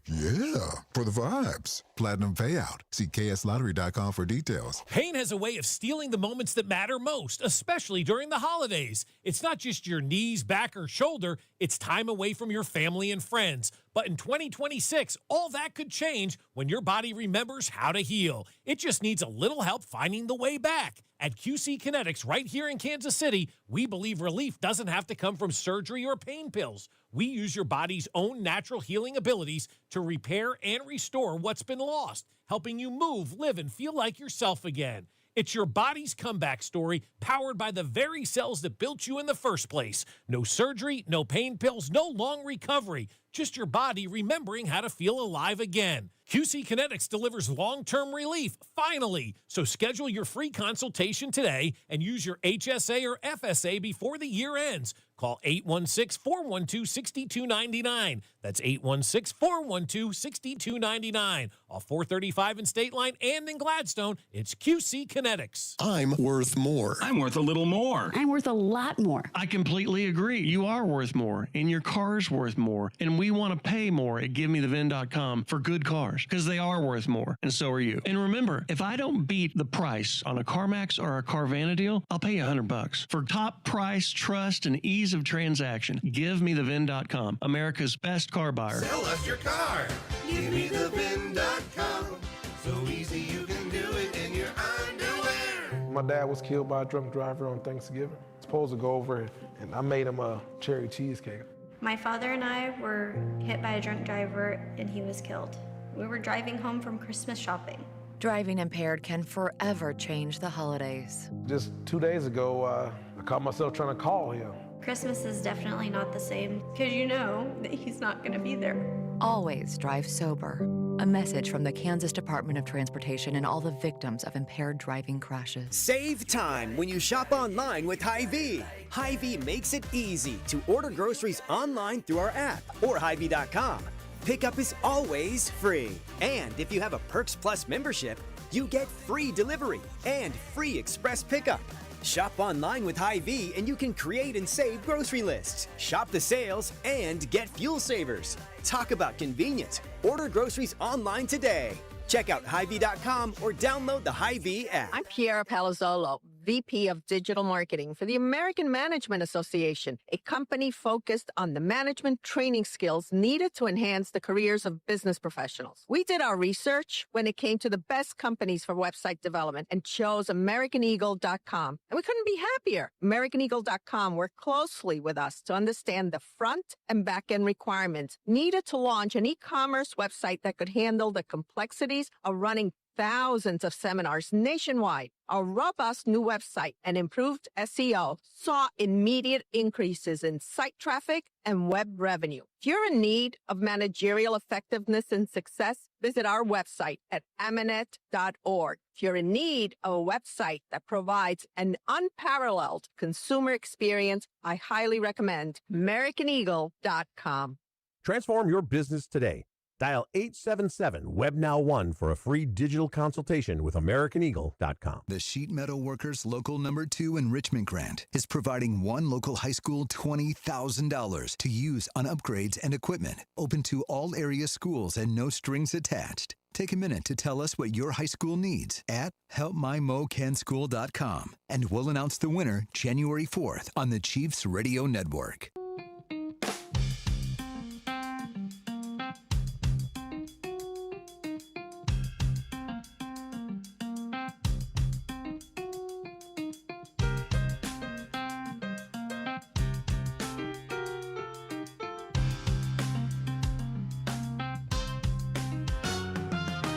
Speaker 17: Yeah, for the vibes. Platinum Payout. See kslottery.com for details.
Speaker 18: Pain has a way of stealing the moments that matter most, especially during the holidays. It's not just your knees, back, or shoulder. It's time away from your family and friends. But in 2026, all that could change when your body remembers how to heal. It just needs a little help finding the way back. At QC Kinetics, right here in Kansas City, we believe relief doesn't have to come from surgery or pain pills. We use your body's own natural healing abilities to repair and restore what's been lost, helping you move, live, and feel like yourself again. It's your body's comeback story, powered by the very cells that built you in the first place. No surgery, no pain pills, no long recovery. Just your body remembering how to feel alive again. QC Kinetics delivers long-term relief, finally. So schedule your free consultation today and use your HSA or FSA before the year ends. Call 816-412-6299. That's 816-412-6299. Off 435 in State Line and in Gladstone, it's QC Kinetics.
Speaker 19: I'm worth more.
Speaker 20: I'm worth a little more.
Speaker 21: I'm worth a lot more.
Speaker 20: I completely agree. You are worth more, and your car's worth more. And we want to pay more at GiveMeTheVin.com for good cars, because they are worth more, and so are you. And remember, if I don't beat the price on a CarMax or a Carvana deal, I'll pay you $100. For top price, trust, and ease of transaction, GiveMeTheVin.com, America's best car buyer.
Speaker 22: Sell us your car. GiveMeTheVin.com. So easy you can do it in your underwear.
Speaker 23: My dad was killed by a drunk driver on Thanksgiving. Supposed to go over and I made him a cherry cheesecake.
Speaker 24: My father and I were hit by a drunk driver and he was killed. We were driving home from Christmas shopping.
Speaker 5: Driving impaired can forever change the holidays.
Speaker 23: Just 2 days ago, I caught myself trying to call him.
Speaker 24: Christmas is definitely not the same because you know that he's not going to be there.
Speaker 5: Always drive sober. A message from the Kansas Department of Transportation and all the victims of impaired driving crashes.
Speaker 25: Save time when you shop online with Hy-Vee. Hy-Vee makes it easy to order groceries online through our app or Hy-Vee.com. Pickup is always free. And if you have a Perks Plus membership, you get free delivery and free express pickup. Shop online with Hy-Vee and you can create and save grocery lists, shop the sales, and get fuel savers. Talk about convenient. Order groceries online today. Check out Hy-Vee.com or download the Hy-Vee app.
Speaker 26: I'm Piera Palazzolo, VP of Digital Marketing for the American Management Association, a company focused on the management training skills needed to enhance the careers of business professionals. We did our research when it came to the best companies for website development and chose AmericanEagle.com. And we couldn't be happier. AmericanEagle.com worked closely with us to understand the front and back end requirements needed to launch an e-commerce website that could handle the complexities of running thousands of seminars nationwide, a robust new website, and improved SEO saw immediate increases in site traffic and web revenue. If you're in need of managerial effectiveness and success, visit our website at amanet.org. If you're in need of a website that provides an unparalleled consumer experience, I highly recommend AmericanEagle.com.
Speaker 6: Transform your business today. Dial 877-WEB-NOW-1 for a free digital consultation with AmericanEagle.com.
Speaker 1: The Sheet Metal Workers Local Number 2 Enrichment Grant is providing one local high school $20,000 to use on upgrades and equipment. Open to all area schools and no strings attached. Take a minute to tell us what your high school needs at helpmymocanschool.com, and we'll announce the winner January 4th on the Chiefs Radio Network.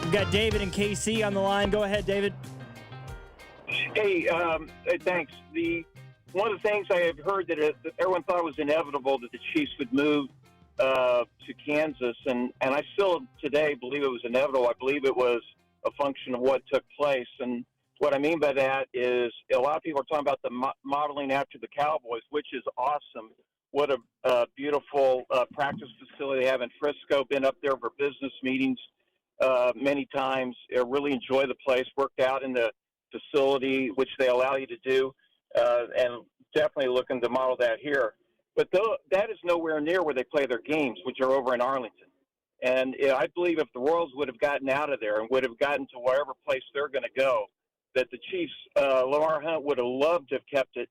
Speaker 2: We've got David and KC on the line. Go ahead, David.
Speaker 7: Hey, thanks. One of the things I have heard that everyone thought was inevitable that the Chiefs would move to Kansas, and I still today believe it was inevitable. I believe it was a function of what took place, and what I mean by that is a lot of people are talking about the modeling after the Cowboys, which is awesome. What a beautiful practice facility they have in Frisco. Been up there for business meetings many times. I really enjoy the place. Worked out in the facility, which they allow you to do, and definitely looking to model that here. But that is nowhere near where they play their games, which are over in Arlington. And I believe if the Royals would have gotten out of there and would have gotten to wherever place they're going to go, that the Chiefs, Lamar Hunt would have loved to have kept it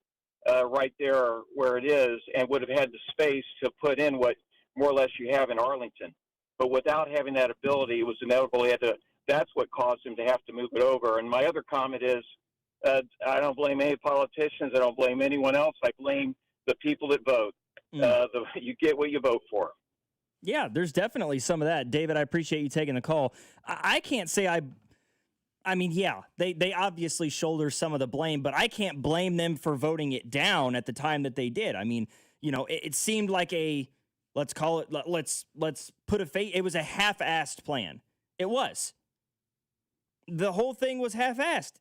Speaker 7: right there where it is and would have had the space to put in what more or less you have in Arlington. But without having that ability, it was inevitable. That's what caused him to have to move it over. And my other comment is, I don't blame any politicians. I don't blame anyone else. I blame the people that vote. You get what you vote for.
Speaker 2: Yeah, there's definitely some of that. David, I appreciate you taking the call. I can't say I mean, yeah, they obviously shoulder some of the blame, but I can't blame them for voting it down at the time that they did. I mean, you know, it seemed like let's call it, let's put a face. It was a half-assed plan. It was. The whole thing was half-assed.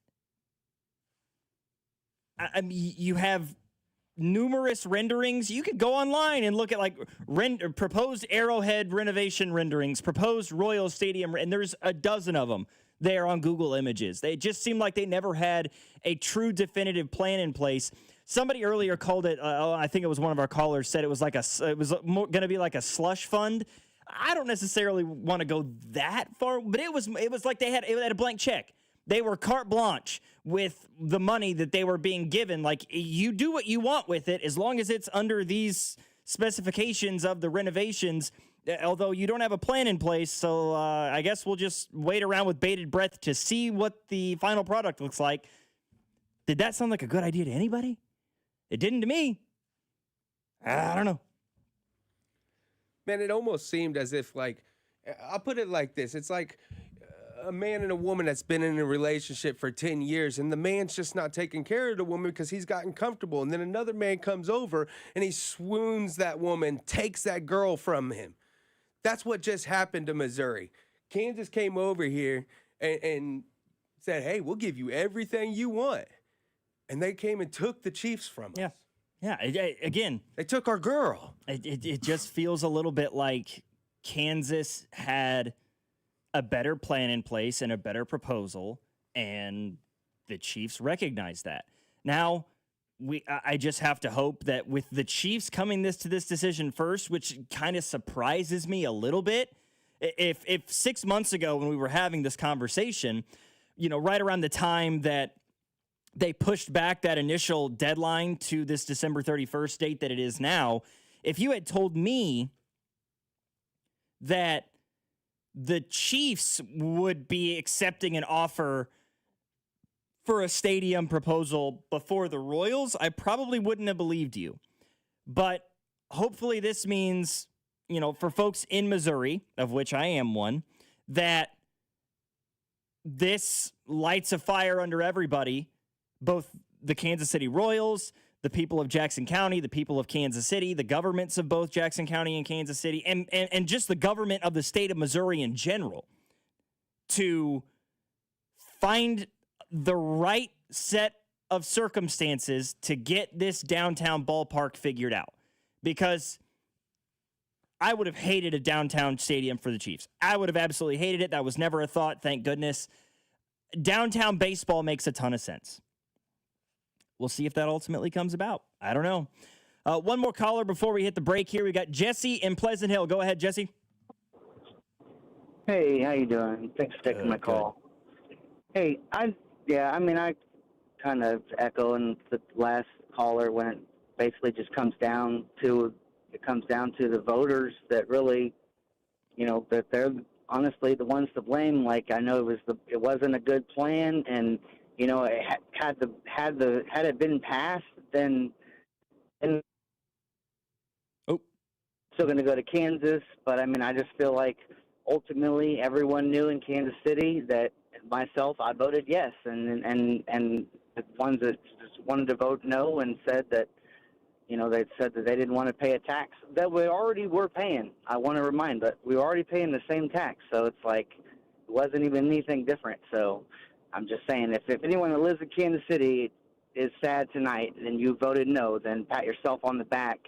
Speaker 2: I mean, you have numerous renderings. You could go online and look at like proposed Arrowhead renovation renderings, proposed Royal Stadium, and there's a dozen of them there on Google Images. They just seem like they never had a true definitive plan in place. Somebody earlier called it, I think it was one of our callers, said it was going to be like a slush fund. I don't necessarily want to go that far, but it was like it had a blank check. They were carte blanche with the money that they were being given. Like, you do what you want with it as long as it's under these specifications of the renovations, although you don't have a plan in place. So I guess we'll just wait around with bated breath to see what the final product looks like. Did that sound like a good idea to anybody? It didn't to me. I don't know.
Speaker 3: Man, it almost seemed as if, like, I'll put it like this. It's like a man and a woman that's been in a relationship for 10 years, and the man's just not taking care of the woman because he's gotten comfortable. And then another man comes over and he swoons that woman, takes that girl from him. That's what just happened to Missouri. Kansas came over here and said, hey, we'll give you everything you want. And they came and took the Chiefs from us.
Speaker 2: Yeah. Again,
Speaker 3: they took our girl.
Speaker 2: It just feels a little bit like Kansas had a better plan in place and a better proposal, and the Chiefs recognize that. Now, I just have to hope that with the Chiefs coming to this decision first, which kind of surprises me a little bit. If 6 months ago when we were having this conversation, you know, right around the time that they pushed back that initial deadline to this December 31st date that it is now, if you had told me that the Chiefs would be accepting an offer for a stadium proposal before the Royals, I probably wouldn't have believed you. But hopefully this means, you know, for folks in Missouri, of which I am one, that this lights a fire under everybody, both the Kansas City Royals, the people of Jackson County, the people of Kansas City, the governments of both Jackson County and Kansas City, and just the government of the state of Missouri in general, to find the right set of circumstances to get this downtown ballpark figured out. Because I would have hated a downtown stadium for the Chiefs. I would have absolutely hated it. That was never a thought, thank goodness. Downtown baseball makes a ton of sense. We'll see if that ultimately comes about. I don't know. One more caller before we hit the break here. We got Jesse in Pleasant Hill. Go ahead, Jesse.
Speaker 8: Hey, how you doing? Thanks for taking my call. Hey, I kind of echo in the last caller when it basically just comes down to the voters that really, that they're honestly the ones to blame. Like, I know it wasn't a good plan, and had it been passed, then still going to go to Kansas. But I just feel like ultimately everyone knew in Kansas City that myself, I voted yes, and the ones that just wanted to vote no and said that, they said that they didn't want to pay a tax that we already were paying. I want to remind that we were already paying the same tax, so it's like it wasn't even anything different. So I'm just saying, if anyone that lives in Kansas City is sad tonight and you voted no, then pat yourself on the back.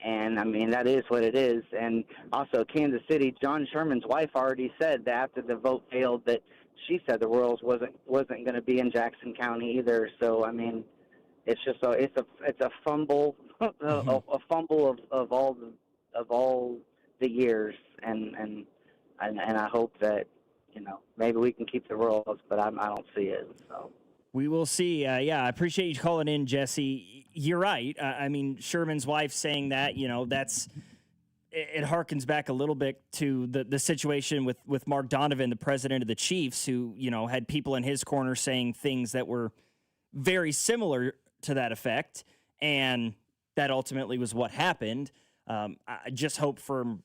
Speaker 8: And, that is what it is. And also, Kansas City, John Sherman's wife already said that after the vote failed that she said the Royals wasn't going to be in Jackson County either. So, it's just it's a fumble, a fumble of all the years. And I hope that, maybe we can keep the Royals, but I don't see it. So.
Speaker 2: We will see. I appreciate you calling in, Jesse. You're right. Sherman's wife saying that, it harkens back a little bit to the situation with Mark Donovan, the president of the Chiefs, who, had people in his corner saying things that were very similar to that effect. And that ultimately was what happened. I just hope for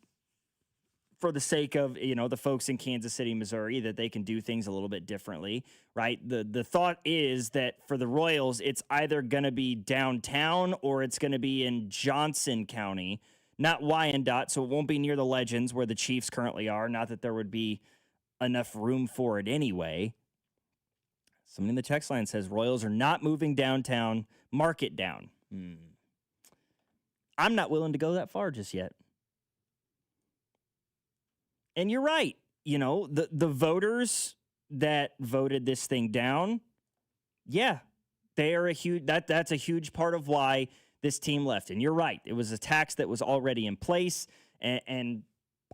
Speaker 2: the sake of, the folks in Kansas City, Missouri, that they can do things a little bit differently, right? The thought is that for the Royals, it's either going to be downtown or it's going to be in Johnson County, not Wyandotte, so it won't be near the Legends where the Chiefs currently are. Not that there would be enough room for it anyway. Somebody in the text line says Royals are not moving downtown, mark it down. I'm not willing to go that far just yet. And you're right. The voters that voted this thing down, yeah, they are that's a huge part of why this team left. And you're right. It was a tax that was already in place. And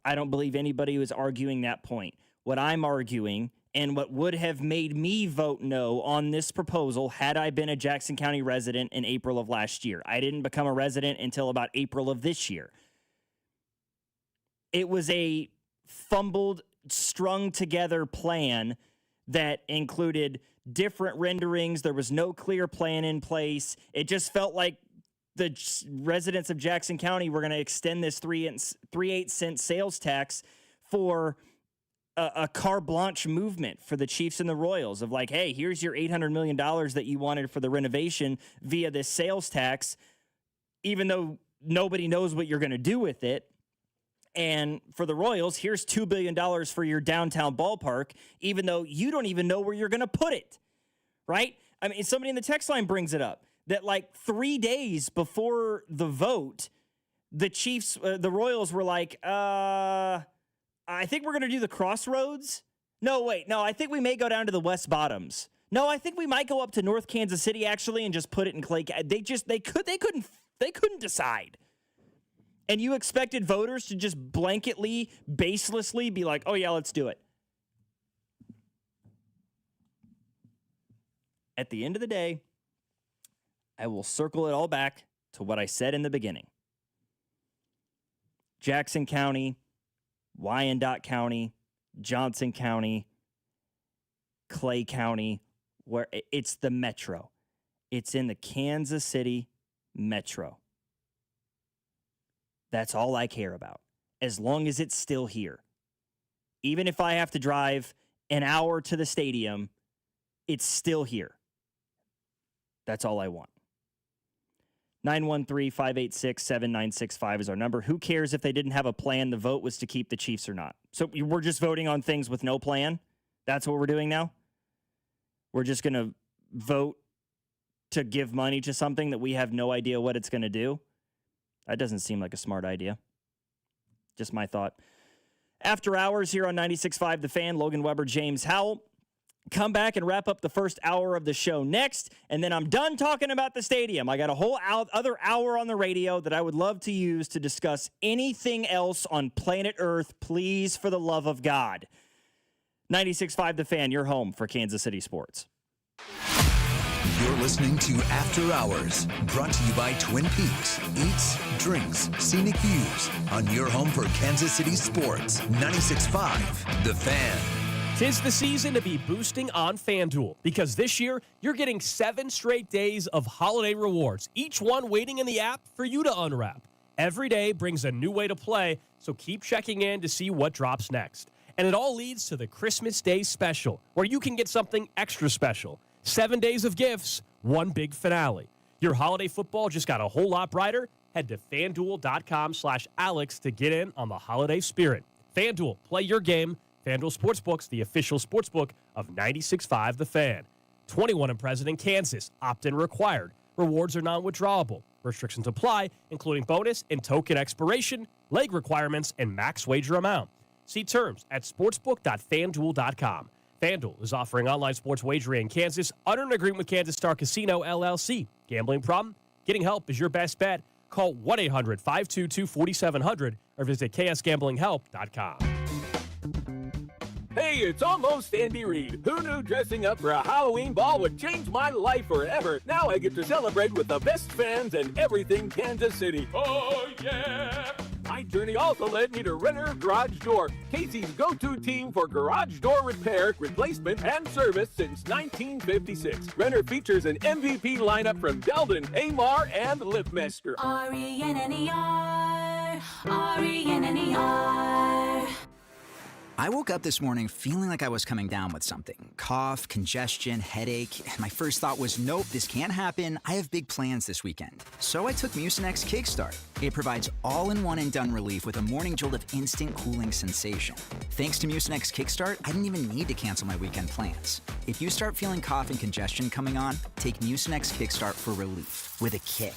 Speaker 2: I don't believe anybody was arguing that point. What I'm arguing, and what would have made me vote no on this proposal had I been a Jackson County resident in April of last year. I didn't become a resident until about April of this year. It was a fumbled, strung together plan that included different renderings. There was no clear plan in place. It just felt like the residents of Jackson County were going to extend this 3.8 cent sales tax for a carte blanche movement for the Chiefs and the Royals of like, hey, here's your $800 million that you wanted for the renovation via this sales tax, even though nobody knows what you're going to do with it. And for the Royals, here's $2 billion for your downtown ballpark, even though you don't even know where you're going to put it, right? Somebody in the text line brings it up that like 3 days before the vote, the Chiefs, the Royals were like, I think we're going to do the Crossroads. No, I think we may go down to the West Bottoms. No, I think we might go up to North Kansas City actually and just put it in Clay. They couldn't decide. And you expected voters to just blanketly, baselessly be like, oh, yeah, let's do it. At the end of the day, I will circle it all back to what I said in the beginning. Jackson County, Wyandotte County, Johnson County, Clay County, where it's the metro. It's in the Kansas City metro. That's all I care about, as long as it's still here. Even if I have to drive an hour to the stadium, it's still here. That's all I want. 913-586-7965 is our number. Who cares if they didn't have a plan? The vote was to keep the Chiefs or not. So we're just voting on things with no plan? That's what we're doing now? We're just going to vote to give money to something that we have no idea what it's going to do? That doesn't seem like a smart idea. Just my thought. After hours here on 96.5 The Fan, Logan Weber, James Howell. Come back and wrap up the first hour of the show next, and then I'm done talking about the stadium. I got a whole other hour on the radio that I would love to use to discuss anything else on planet Earth. Please, for the love of God. 96.5 The Fan, your home for Kansas City sports.
Speaker 1: You're listening to After Hours, brought to you by Twin Peaks. Eats, drinks, scenic views on your home for Kansas City sports. 96.5 The Fan.
Speaker 9: 'Tis the season to be boosting on FanDuel, because this year you're getting 7 straight days of holiday rewards, each one waiting in the app for you to unwrap. Every day brings a new way to play, so keep checking in to see what drops next. And it all leads to the Christmas Day Special, where you can get something extra special. 7 days of gifts, one big finale. Your holiday football just got a whole lot brighter? Head to FanDuel.com/Alex to get in on the holiday spirit. FanDuel, play your game. FanDuel Sportsbooks, the official sportsbook of 96.5 The Fan. 21 and present in Kansas. Opt-in required. Rewards are non-withdrawable. Restrictions apply, including bonus and token expiration, leg requirements, and max wager amount. See terms at sportsbook.fanduel.com. FanDuel is offering online sports wagering in Kansas under an agreement with Kansas Star Casino, LLC. Gambling problem? Getting help is your best bet. Call 1-800-522-4700 or visit ksgamblinghelp.com.
Speaker 10: Hey, it's almost Andy Reid. Who knew dressing up for a Halloween ball would change my life forever? Now I get to celebrate with the best fans and everything Kansas City. Oh, yeah! My journey also led me to Renner Garage Door, Casey's go-to team for garage door repair, replacement, and service since 1956. Renner features an MVP lineup from Delden, Amar, and Liftmaster.
Speaker 13: R-E-N-N-E-R, R-E-N-N-E-R.
Speaker 11: I woke up this morning feeling like I was coming down with something. Cough, congestion, headache. My first thought was, nope, this can't happen. I have big plans this weekend. So I took Mucinex Kickstart. It provides all-in-one and done relief with a morning jolt of instant cooling sensation. Thanks to Mucinex Kickstart, I didn't even need to cancel my weekend plans. If you start feeling cough and congestion coming on, take Mucinex Kickstart for relief with a kick.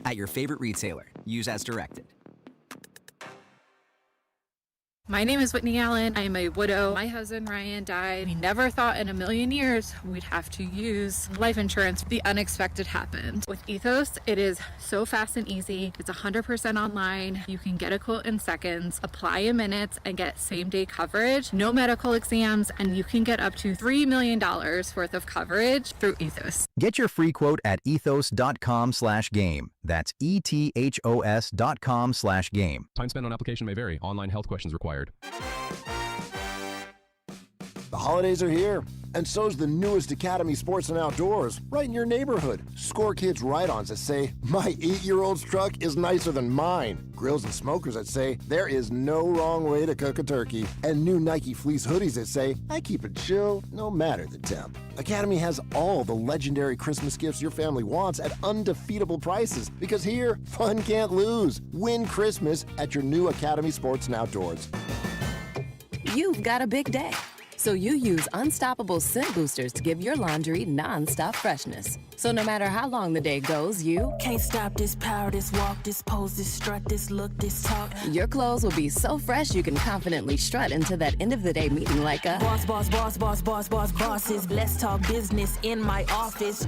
Speaker 11: At your favorite retailer. Use as directed.
Speaker 12: My name is Whitney Allen. I am a widow. My husband, Ryan, died. We never thought in a million years we'd have to use life insurance. The unexpected happened. With Ethos, it is so fast and easy. It's 100% online. You can get a quote in seconds, apply in minutes, and get same-day coverage. No medical exams, and you can get up to $3 million worth of coverage through Ethos.
Speaker 25: Get your free quote at ethos.com/game. That's ETHOS.com/game.
Speaker 19: Time spent on application may vary. Online health questions required.
Speaker 21: The holidays are here, and so's the newest Academy Sports and Outdoors, right in your neighborhood. Score kids ride-ons that say, my 8-year-old's truck is nicer than mine. Grills and smokers that say, there is no wrong way to cook a turkey. And new Nike fleece hoodies that say, I keep it chill no matter the temp. Academy has all the legendary Christmas gifts your family wants at undefeatable prices, because here, fun can't lose. Win Christmas at your new Academy Sports and Outdoors.
Speaker 27: You've got a big day, so you use Unstoppable Scent Boosters to give your laundry non-stop freshness. So no matter how long the day goes, you
Speaker 13: Can't stop this power, this walk, this pose, this strut, this look, this talk.
Speaker 27: your clothes will be so fresh you can confidently strut into that end of the day meeting like a
Speaker 13: bosses. Let's talk business in my office.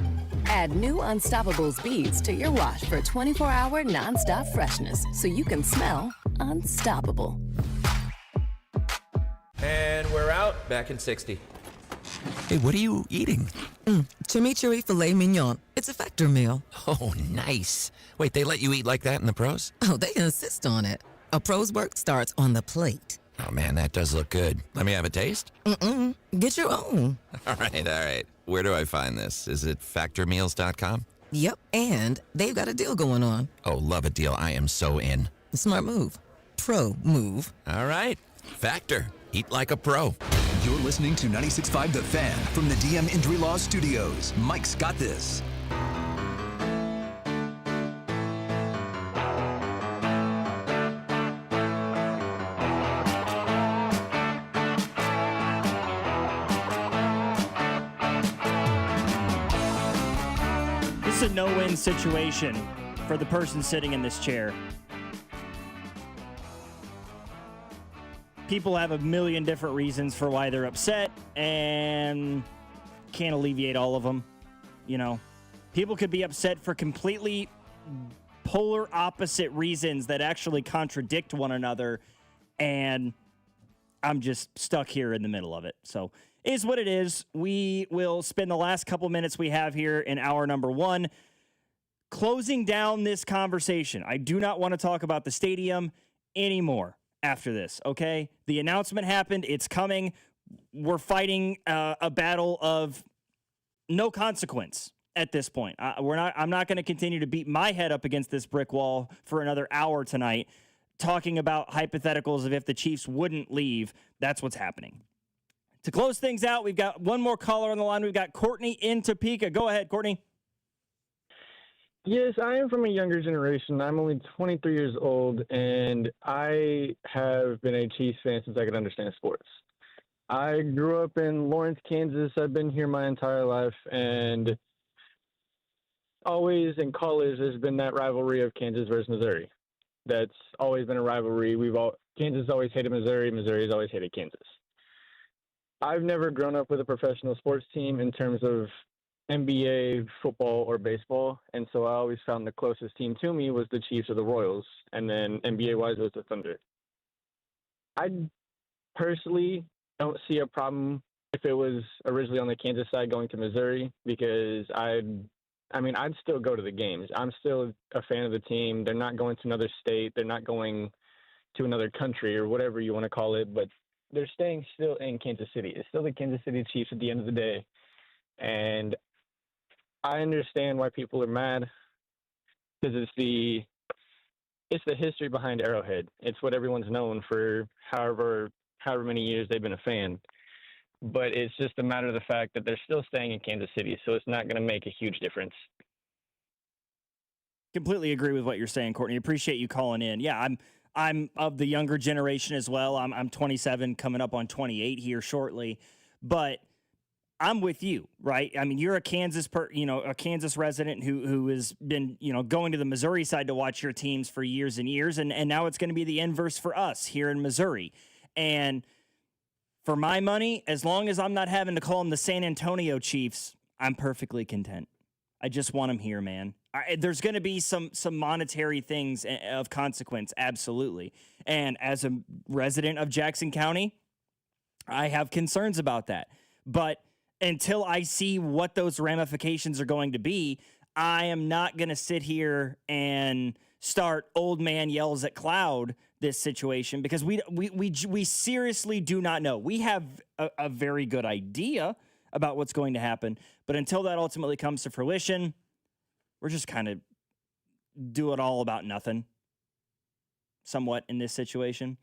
Speaker 27: Add new Unstoppables beads to your wash for 24-hour non-stop freshness, so you can smell unstoppable.
Speaker 28: And we're out, back in 60.
Speaker 29: Hey, what are you eating?
Speaker 30: Chimichurri filet mignon. It's a Factor meal.
Speaker 29: Oh, nice. Wait, they let you eat like that in the pros?
Speaker 30: Oh, they insist on it. A pro's work starts on the plate.
Speaker 29: Oh, man, that does look good. Let me have a taste?
Speaker 30: Get your own.
Speaker 29: All right. Where do I find this? Is it factormeals.com?
Speaker 30: Yep, and they've got a deal going on.
Speaker 29: Oh, love a deal. I am so in.
Speaker 30: Smart move. Pro move.
Speaker 29: All right. Factor. Eat like a pro.
Speaker 1: You're listening to 96.5 The Fan from the DM Injury Law Studios. Mike's got this.
Speaker 2: This is a no-win situation for the person sitting in this chair. People have a million different reasons for why they're upset, and can't alleviate all of them. You know, people could be upset for completely polar opposite reasons that actually contradict one another, and I'm just stuck here in the middle of it. So, is what it is. We will spend the last couple minutes we have here in hour number one closing down this conversation. I do not want to talk about the stadium anymore after this, okay? The announcement happened. It's coming. We're fighting a battle of no consequence at this point. I'm not going to continue to beat my head up against this brick wall for another hour tonight talking about hypotheticals of if the Chiefs wouldn't leave. That's what's happening. To close things out, we've got one more caller on the line. We've got Courtney in Topeka. Go ahead, Courtney.
Speaker 4: Yes, I am from a younger generation. I'm only 23 years old, and I have been a Chiefs fan since I could understand sports. I grew up in Lawrence, Kansas. I've been here my entire life, and always in college there's been that rivalry of Kansas versus Missouri. That's always been a rivalry. Kansas always hated Missouri. Missouri's always hated Kansas. I've never grown up with a professional sports team in terms of NBA, football, or baseball, and so I always found the closest team to me was the Chiefs or the Royals, and then NBA-wise, it was the Thunder. I personally don't see a problem if it was originally on the Kansas side going to Missouri, because I'd still go to the games. I'm still a fan of the team. They're not going to another state. They're not going to another country or whatever you want to call it, but they're staying still in Kansas City. It's still the Kansas City Chiefs at the end of the day. And I understand why people are mad, because it's the history behind Arrowhead. It's what everyone's known for however many years they've been a fan. But it's just a matter of the fact that they're still staying in Kansas City, so it's not going to make a huge difference.
Speaker 2: Completely agree with what you're saying, Courtney. Appreciate you calling in. Yeah, I'm of the younger generation as well. I'm 27, coming up on 28 here shortly, but I'm with you, right? I mean, you're a Kansas resident who has been, going to the Missouri side to watch your teams for years and years, and now it's going to be the inverse for us here in Missouri. And for my money, as long as I'm not having to call them the San Antonio Chiefs, I'm perfectly content. I just want them here, man. There's going to be some monetary things of consequence, absolutely. And as a resident of Jackson County, I have concerns about that. But until I see what those ramifications are going to be, I am not going to sit here and start old man yells at cloud this situation, because we seriously do not know. We have a very good idea about what's going to happen, but until that ultimately comes to fruition, we're just kind of doing all about nothing somewhat in this situation.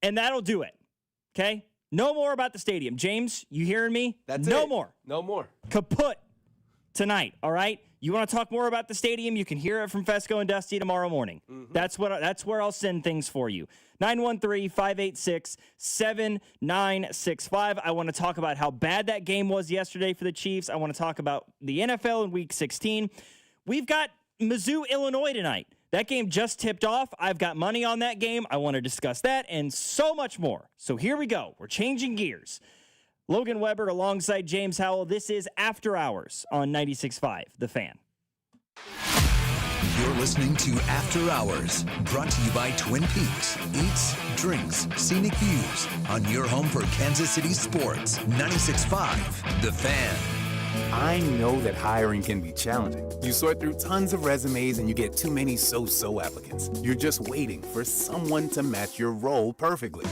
Speaker 2: And that'll do it. Okay? No more about the stadium. James, you hearing me?
Speaker 3: That's
Speaker 2: no
Speaker 3: it.
Speaker 2: more.
Speaker 3: No more.
Speaker 2: Kaput tonight, all right? You want to talk more about the stadium? You can hear it from Fesco and Dusty tomorrow morning. Mm-hmm. That's where I'll send things for you. 913-586-7965. I want to talk about how bad that game was yesterday for the Chiefs. I want to talk about the NFL in Week 16. We've got Mizzou, Illinois tonight. That game just tipped off. I've got money on that game. I want to discuss that and so much more. So here we go. We're changing gears. Logan Weber alongside James Howell. This is After Hours on 96.5, The Fan.
Speaker 1: You're listening to After Hours, brought to you by Twin Peaks. Eats, drinks, scenic views on your home for Kansas City sports. 96.5, The Fan.
Speaker 14: I know that hiring can be challenging. You sort through tons of resumes and you get too many so-so applicants. You're just waiting for someone to match your role perfectly.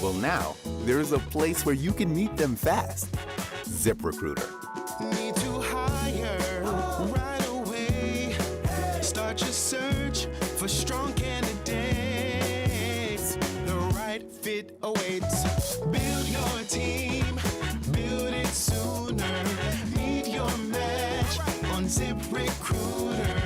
Speaker 14: Well, now, there's a place where you can meet them fast. ZipRecruiter.
Speaker 15: Need to hire right away. Start your search for strong candidates. The right fit awaits. Build your team, build it sooner. Meet your match on ZipRecruiter.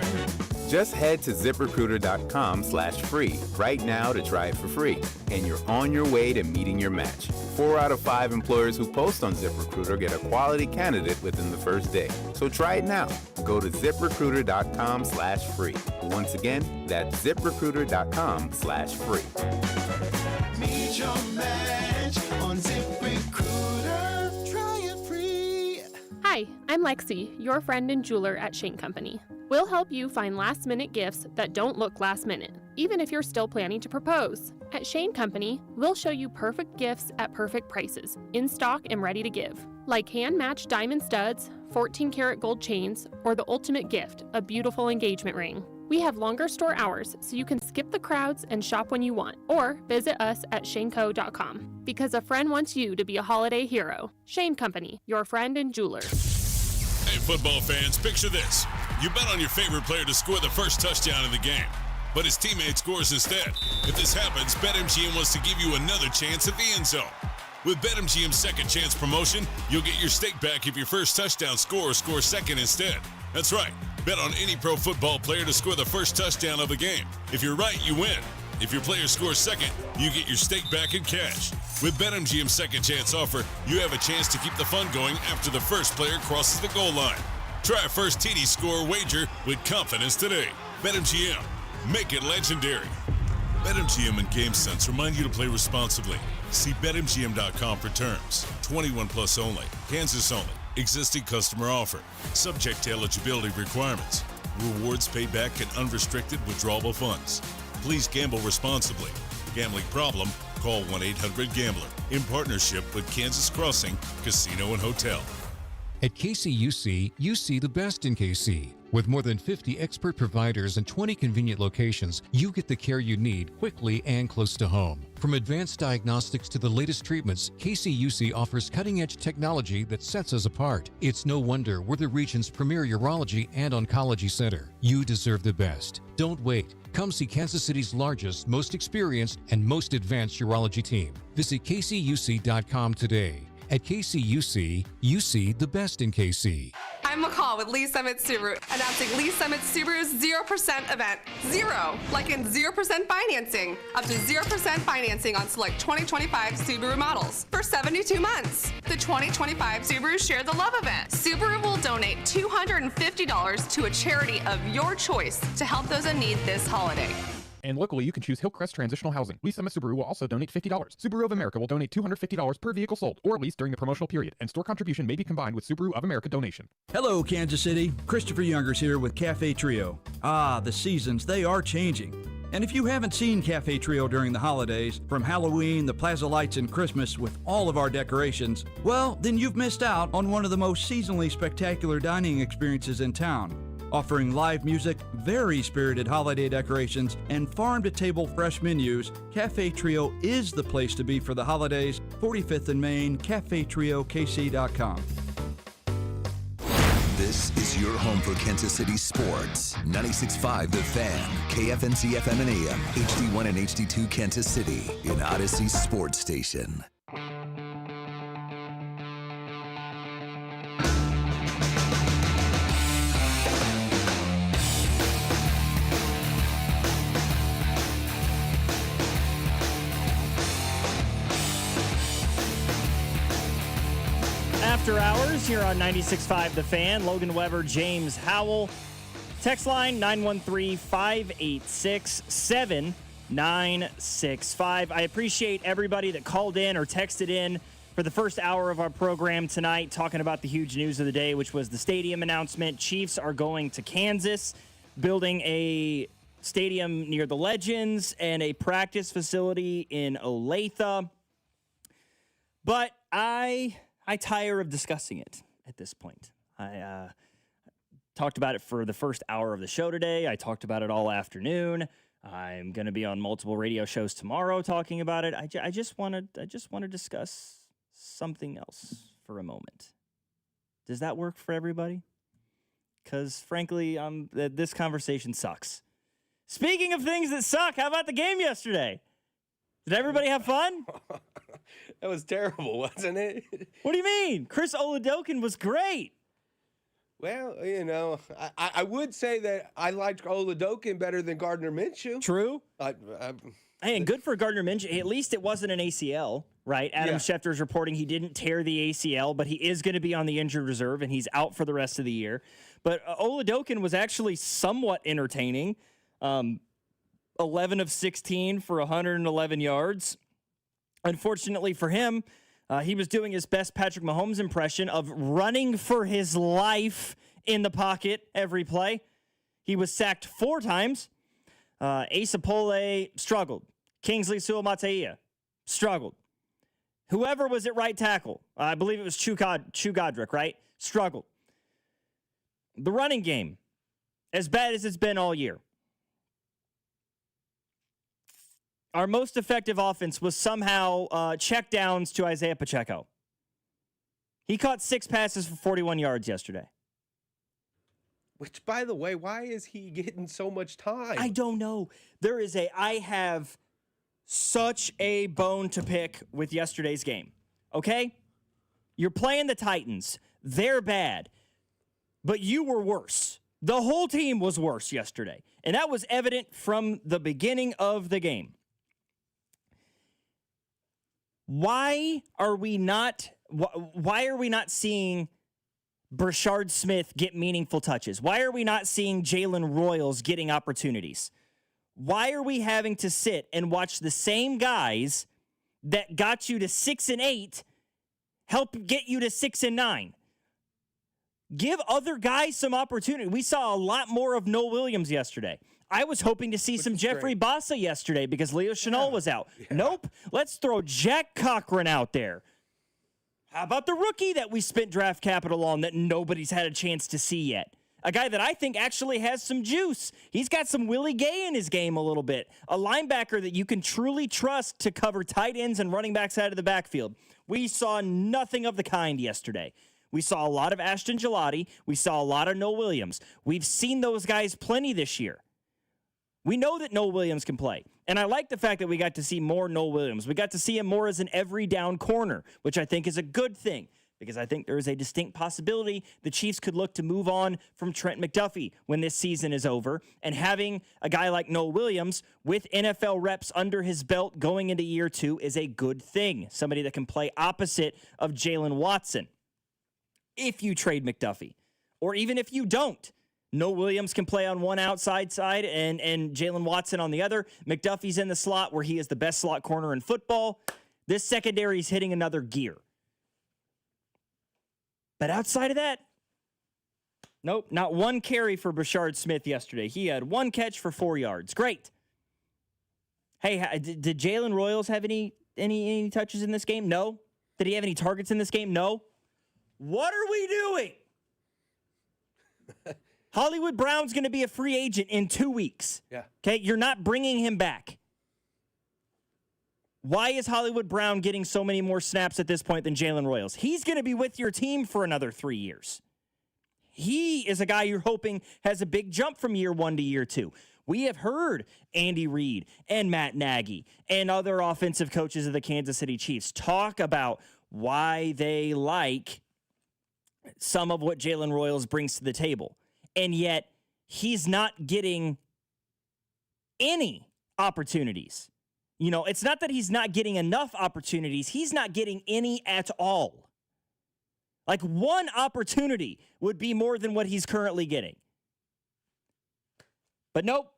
Speaker 14: Just head to ziprecruiter.com/free right now to try it for free, and you're on your way to meeting your match. 4 out of 5 employers who post on ZipRecruiter get a quality candidate within the first day. So try it now. Go to ziprecruiter.com/free. Once again, that's ziprecruiter.com/free.
Speaker 15: Meet your match on ZipRecruiter. Try it free.
Speaker 5: Hi, I'm Lexi, your friend and jeweler at Shane Company. We'll help you find last-minute gifts that don't look last-minute, even if you're still planning to propose. At Shane Company, we'll show you perfect gifts at perfect prices, in stock and ready to give. Like hand-matched diamond studs, 14-karat gold chains, or the ultimate gift, a beautiful engagement ring. We have longer store hours, so you can skip the crowds and shop when you want, or visit us at shaneco.com. Because a friend wants you to be a holiday hero. Shane Company, your friend and jeweler.
Speaker 6: Hey, football fans, picture this. You bet on your favorite player to score the first touchdown in the game, but his teammate scores instead. If this happens, BetMGM wants to give you another chance at the end zone. With BetMGM's second chance promotion, you'll get your stake back if your first touchdown scorer scores second instead. That's right. Bet on any pro football player to score the first touchdown of the game. If you're right, you win. If your player scores second, you get your stake back in cash. With BetMGM's second chance offer, you have a chance to keep the fun going after the first player crosses the goal line. Try a first TD score wager with confidence today. BetMGM. Make it legendary. BetMGM and GameSense remind you to play responsibly. See BetMGM.com for terms. 21 plus only. Kansas only. Existing customer offer. Subject to eligibility requirements. Rewards paid back in unrestricted withdrawable funds. Please gamble responsibly. Gambling problem? Call 1-800-GAMBLER. In partnership with Kansas Crossing Casino and Hotel.
Speaker 16: At KCUC, you see the best in KC. With more than 50 expert providers and 20 convenient locations, you get the care you need quickly and close to home. From advanced diagnostics to the latest treatments, KCUC offers cutting-edge technology that sets us apart. It's no wonder we're the region's premier urology and oncology center. You deserve the best. Don't wait. Come see Kansas City's largest, most experienced, and most advanced urology team. Visit kcuc.com today. At KCUC, you see the best in KC.
Speaker 17: I'm McCall with Lee Summit Subaru, announcing Lee Summit Subaru's 0% event. Zero, like in 0% financing. Up to 0% financing on select 2025 Subaru models for 72 months. The 2025 Subaru Share the Love event. Subaru will donate $250 to a charity of your choice to help those in need this holiday.
Speaker 18: And locally, you can choose Hillcrest Transitional Housing. Lee Summit Subaru will also donate $50. Subaru of America will donate $250 per vehicle sold or leased during the promotional period, and store contribution may be combined with Subaru of America donation.
Speaker 20: Hello, Kansas City. Christopher Youngers here with Cafe Trio. The seasons, they are changing. And if you haven't seen Cafe Trio during the holidays, from Halloween, the Plaza Lights, and Christmas with all of our decorations, well, then you've missed out on one of the most seasonally spectacular dining experiences in town. Offering live music, very spirited holiday decorations, and farm-to-table fresh menus, Cafe Trio is the place to be for the holidays. 45th and Main, CafeTrioKC.com.
Speaker 1: This is your home for Kansas City sports. 96.5 The Fan, KFNC FM and AM, HD1 and HD2 Kansas City, in Odyssey Sports Station.
Speaker 2: After hours here on 96.5 The Fan. Logan Weber, James Howell. Text line 913-586-7965. I appreciate everybody that called in or texted in for the first hour of our program tonight, talking about the huge news of the day, which was the stadium announcement. Chiefs are going to Kansas, building a stadium near the Legends and a practice facility in Olathe. But I tire of discussing it at this point. I talked about it for the first hour of the show today. I talked about it all afternoon. I'm going to be on multiple radio shows tomorrow talking about it. I just want to discuss something else for a moment. Does that work for everybody? Because frankly, this conversation sucks. Speaking of things that suck, how about the game yesterday? Did everybody have fun?
Speaker 3: That was terrible, wasn't it?
Speaker 2: What do you mean? Chris Oladokun was great.
Speaker 3: Well, I would say that I liked Oladokun better than Gardner Minshew.
Speaker 2: True. Hey, and good for Gardner Minshew. At least it wasn't an ACL, right? Adam Schefter is reporting he didn't tear the ACL, but he is going to be on the injured reserve, and he's out for the rest of the year. But Oladokun was actually somewhat entertaining. 11 of 16 for 111 yards. Unfortunately for him, he was doing his best Patrick Mahomes impression of running for his life in the pocket every play. He was sacked 4 times. Asa Pole struggled. Kingsley Suamataia struggled. Whoever was at right tackle, I believe it was Chu Godric, right? Struggled. The running game, as bad as it's been all year. Our most effective offense was somehow checkdowns to Isaiah Pacheco. He caught 6 passes for 41 yards yesterday.
Speaker 3: Which, by the way, why is he getting so much time?
Speaker 2: I don't know. I have such a bone to pick with yesterday's game. Okay? You're playing the Titans. They're bad. But you were worse. The whole team was worse yesterday. And that was evident from the beginning of the game. Why are we not seeing Brashard Smith get meaningful touches? Why are we not seeing Jalen Royals getting opportunities? Why are we having to sit and watch the same guys that got you to 6-8 help get you to 6-9? Give other guys some opportunity. We saw a lot more of Noah Williams yesterday. I was hoping to see some Jeffrey Bassa yesterday because Leo Chenal was out. Yeah. Nope. Let's throw Jack Cochran out there. How about the rookie that we spent draft capital on that nobody's had a chance to see yet? A guy that I think actually has some juice. He's got some Willie Gay in his game a little bit. A linebacker that you can truly trust to cover tight ends and running backs out of the backfield. We saw nothing of the kind yesterday. We saw a lot of Ashton Gelati. We saw a lot of Noah Williams. We've seen those guys plenty this year. We know that Noah Williams can play. And I like the fact that we got to see more Noah Williams. We got to see him more as an every down corner, which I think is a good thing because I think there is a distinct possibility the Chiefs could look to move on from Trent McDuffie when this season is over. And having a guy like Noah Williams with NFL reps under his belt going into year 2 is a good thing. Somebody that can play opposite of Jalen Watson. If you trade McDuffie, or even if you don't, Noah Williams can play on one outside side and Jalen Watson on the other. McDuffie's in the slot where he is the best slot corner in football. This secondary is hitting another gear. But outside of that, nope, not one carry for Brashard Smith yesterday. He had 1 catch for 4 yards. Great. Hey, did Jalen Royals have any touches in this game? No. Did he have any targets in this game? No. What are we doing? Hollywood Brown's going to be a free agent in 2 weeks.
Speaker 3: Yeah.
Speaker 2: Okay, you're not bringing him back. Why is Hollywood Brown getting so many more snaps at this point than Jalen Royals? He's going to be with your team for another 3 years. He is a guy you're hoping has a big jump from year 1 to year 2. We have heard Andy Reid and Matt Nagy and other offensive coaches of the Kansas City Chiefs talk about why they like some of what Jalen Royals brings to the table. And yet, he's not getting any opportunities. You know, it's not that he's not getting enough opportunities. He's not getting any at all. Like, 1 opportunity would be more than what he's currently getting. But nope.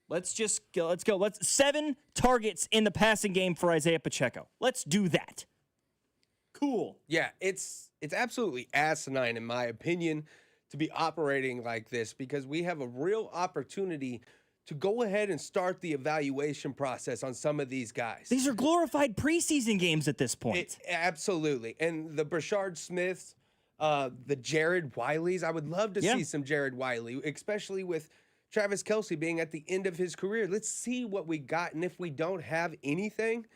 Speaker 2: Let's go. 7 targets in the passing game for Isaiah Pacheco. Let's do that. Cool.
Speaker 3: Yeah, it's absolutely asinine, in my opinion, to be operating like this because we have a real opportunity to go ahead and start the evaluation process on some of these guys.
Speaker 2: These are glorified preseason games at this point.
Speaker 3: Absolutely. And the Brashard Smiths, the Jared Wileys, I would love to see some Jared Wiley, especially with Travis Kelce being at the end of his career. Let's see what we got. And if we don't have anything,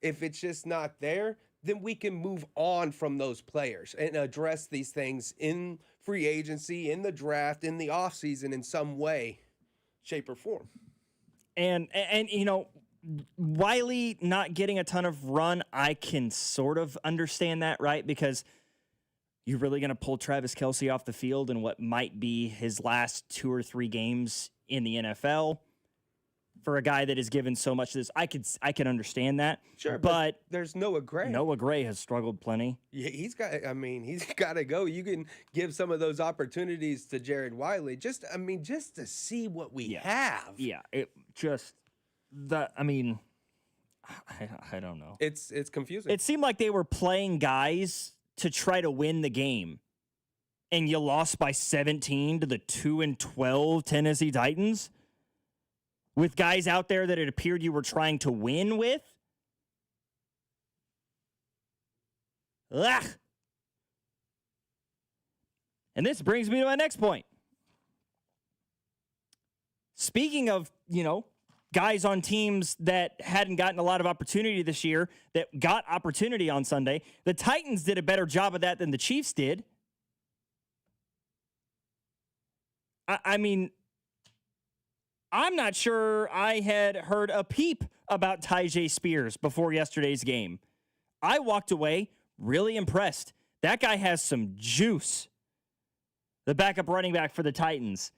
Speaker 3: if it's just not there, then we can move on from those players and address these things in free agency, in the draft, in the offseason in some way, shape, or form.
Speaker 2: And you know, Wiley not getting a ton of run, I can sort of understand that, right? Because you're really going to pull Travis Kelce off the field in what might be his last 2 or 3 games in the NFL for a guy that is given so much of this. I can understand that.
Speaker 3: Sure,
Speaker 2: but
Speaker 3: there's Noah Gray.
Speaker 2: Noah Gray has struggled plenty.
Speaker 3: Yeah, he's got to go. You can give some of those opportunities to Jared Wiley. Just to see what we have.
Speaker 2: Yeah, I don't know.
Speaker 3: It's confusing.
Speaker 2: It seemed like they were playing guys to try to win the game, and you lost by 17 to the 2-12 Tennessee Titans with guys out there that it appeared you were trying to win with. Ugh. And this brings me to my next point. Speaking of, guys on teams that hadn't gotten a lot of opportunity this year that got opportunity on Sunday, the Titans did a better job of that than the Chiefs did. I'm not sure I had heard a peep about Tyjae Spears before yesterday's game. I walked away really impressed. That guy has some juice. The backup running back for the Titans.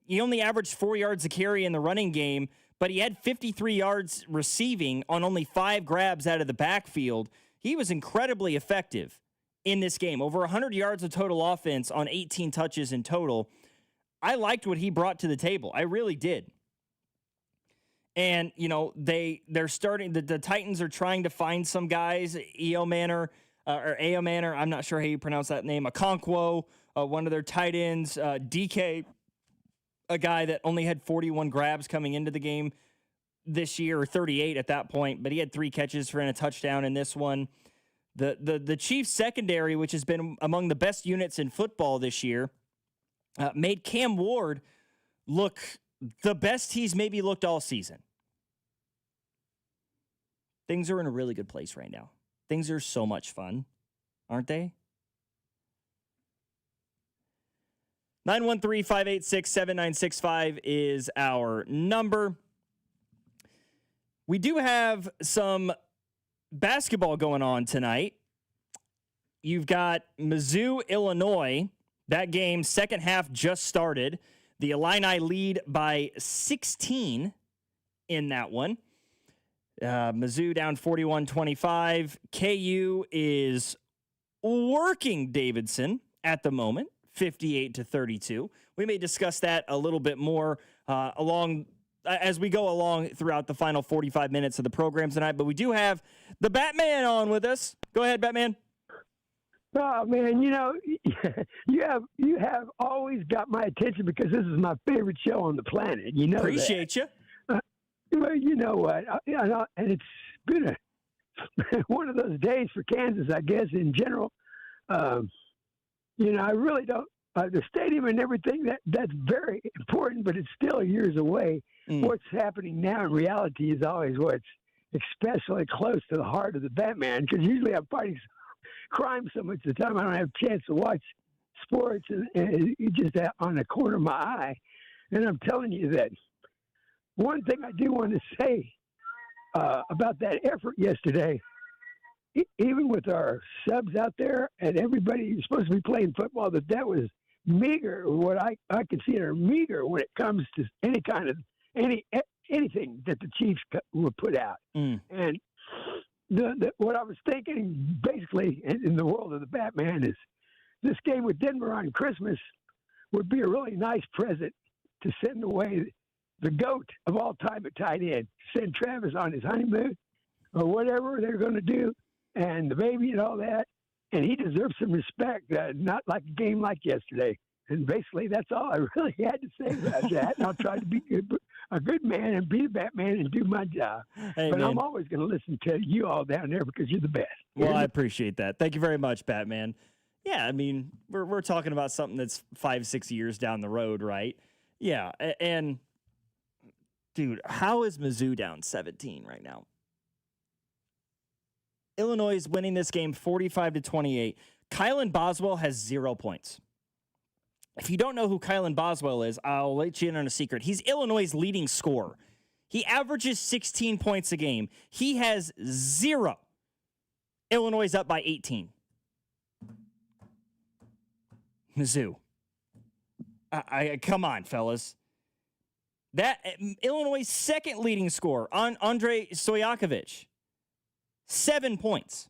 Speaker 2: He only averaged 4 yards a carry in the running game, but he had 53 yards receiving on only 5 grabs out of the backfield. He was incredibly effective in this game. Over 100 yards of total offense on 18 touches in total. I liked what he brought to the table. I really did. And, they're starting, the Titans are trying to find some guys, Eomanor, I'm not sure how you pronounce that name, Okonkwo, one of their tight ends, DK, a guy that only had 41 grabs coming into the game this year, or 38 at that point, but he had 3 catches for a touchdown in this one. The Chiefs secondary, which has been among the best units in football this year, made Cam Ward look the best he's maybe looked all season. Things are in a really good place right now. Things are so much fun, aren't they? 913-586-7965 is our number. We do have some basketball going on tonight. You've got Mizzou, Illinois. That game, second half just started. The Illini lead by 16 in that one. Mizzou down 41-25. KU is working Davidson at the moment, 58-32. We may discuss that a little bit more as we go along throughout the final 45 minutes of the program tonight. But we do have the Batman on with us. Go ahead, Batman.
Speaker 7: Oh man, you have always got my attention because this is my favorite show on the planet.
Speaker 2: Appreciate you.
Speaker 7: Well, you know what? And it's been one of those days for Kansas, I guess, in general. I really don't. The stadium and everything, that's very important, but it's still years away. What's happening now in reality is always what's especially close to the heart of the Batman, because usually I'm fighting crime so much of the time I don't have a chance to watch sports, and it's just on the corner of my eye. And I'm telling you that one thing I do want to say about that effort yesterday, even with our subs out there and everybody who's supposed to be playing football, that was meager. What I consider meager when it comes to any kind of anything that the Chiefs would put out. And what I was thinking basically in the world of the Batman is this game with Denver on Christmas would be a really nice present to send away the GOAT of all time at tight end. Send Travis on his honeymoon or whatever they're going to do, and the baby and all that. And he deserves some respect, not like a game like yesterday. And basically that's all I really had to say about that. And I'll try to be a good man and be the Batman and do my job.
Speaker 2: Hey,
Speaker 7: but
Speaker 2: man.
Speaker 7: I'm always going to listen to you all down there because you're the best.
Speaker 2: Well, I appreciate that. Thank you very much, Batman. Yeah, I mean, we're talking about something that's 5-6 years down the road, right? Yeah, and dude, how is Mizzou down 17 right now? Illinois is winning this game 45-28. Kylan Boswell has 0 points. If you don't know who Kylan Boswell is, I'll let you in on a secret. He's Illinois' leading scorer. He averages 16 points a game. He has 0. Illinois is up by 18. Mizzou. Come on, fellas. That Illinois' second leading scorer, Andrei Stojakovic, 7 points.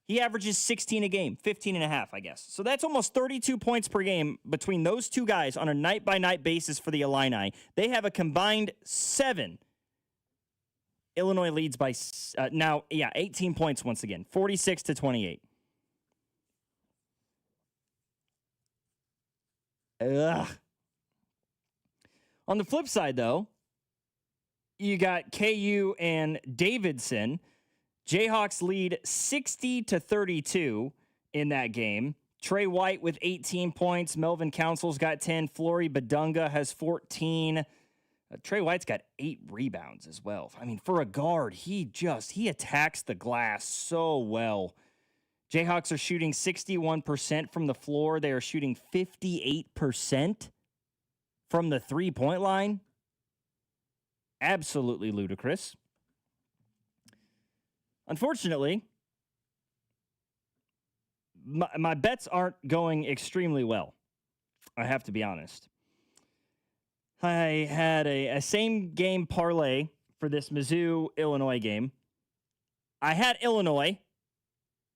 Speaker 2: He averages 16 a game, 15 and a half, I guess. So that's almost 32 points per game between those two guys on a night-by-night basis for the Illini. They have a combined 7. Illinois leads by 18 points once again, 46-28. Ugh. On the flip side, though, you got KU and Davidson. Jayhawks lead 60-32 in that game. Trey White with 18 points. Melvin Council's got 10. Flory Badunga has 14. Trey White's got 8 rebounds as well. I mean, for a guard, he attacks the glass so well. Jayhawks are shooting 61% from the floor. They are shooting 58% from the three-point line. Absolutely ludicrous. Unfortunately, my bets aren't going extremely well. I have to be honest. I had a same-game parlay for this Mizzou-Illinois game. I had Illinois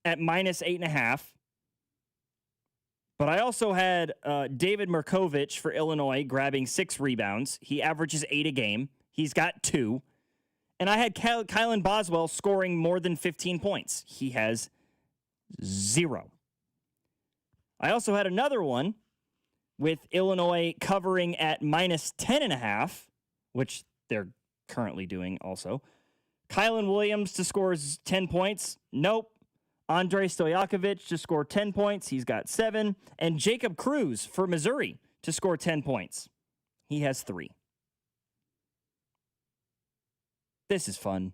Speaker 2: at minus 8.5. But I also had David Merkovich for Illinois grabbing 6 rebounds. He averages 8 a game. He's got 2. And I had Kylan Boswell scoring more than 15 points. He has 0. I also had another one with Illinois covering at minus 10.5, which they're currently doing also. Kylan Williams to score 10 points. Nope. Andrei Stojakovic to score 10 points. He's got 7. And Jacob Cruz for Missouri to score 10 points. He has 3. This is fun.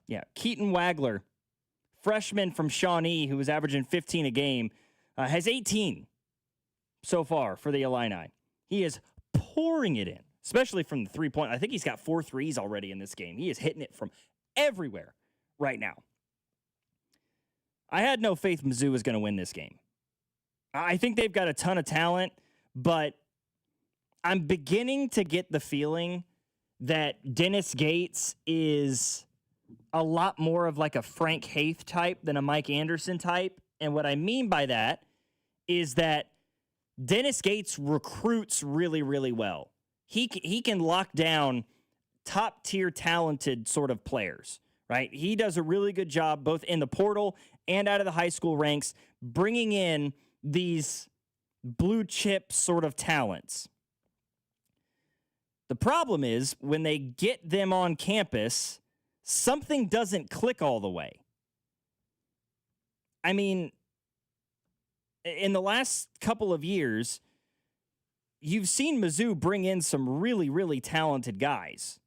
Speaker 2: Yeah, Keaton Wagler, freshman from Shawnee who was averaging 15 a game, has 18 so far for the Illini. He is pouring it in, especially from the three-point. I think he's got 4 threes already in this game. He is hitting it from everywhere right now. I had no faith Mizzou was going to win this game. I think they've got a ton of talent, but I'm beginning to get the feeling that Dennis Gates is a lot more of like a Frank Haith type than a Mike Anderson type. And what I mean by that is that Dennis Gates recruits really, really well. He can lock down top-tier talented sort of players, right? He does a really good job both in the portal and out of the high school ranks, bringing in these blue chip sort of talents. The problem is when they get them on campus, something doesn't click all the way. I mean, in the last couple of years, you've seen Mizzou bring in some really, really talented guys.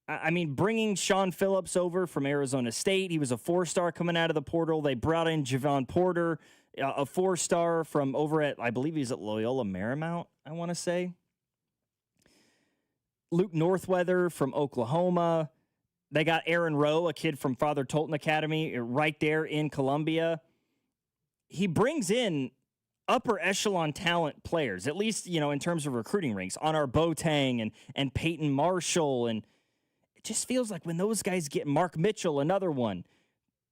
Speaker 2: I mean, bringing Sean Phillips over from Arizona State. He was a 4-star coming out of the portal. They brought in Javon Porter, a 4-star from over at, I believe he's at Loyola Marymount, I want to say. Luke Northweather from Oklahoma. They got Aaron Rowe, a kid from Father Tolton Academy, right there in Columbia. He brings in upper echelon talent players, at least, in terms of recruiting ranks. Anar Boateng and Peyton Marshall. And it just feels like when those guys get, Mark Mitchell, another one,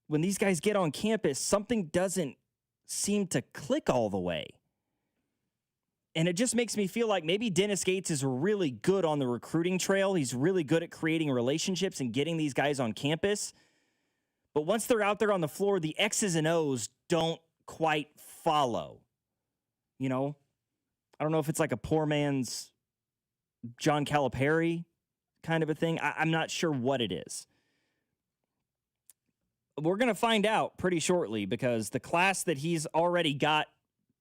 Speaker 2: when these guys get on campus, something doesn't seem to click all the way. And it just makes me feel like maybe Dennis Gates is really good on the recruiting trail. He's really good at creating relationships and getting these guys on campus. But once they're out there on the floor, the X's and O's don't quite follow. I don't know if it's like a poor man's John Calipari kind of a thing. I'm not sure what it is. We're going to find out pretty shortly because the class that he's already got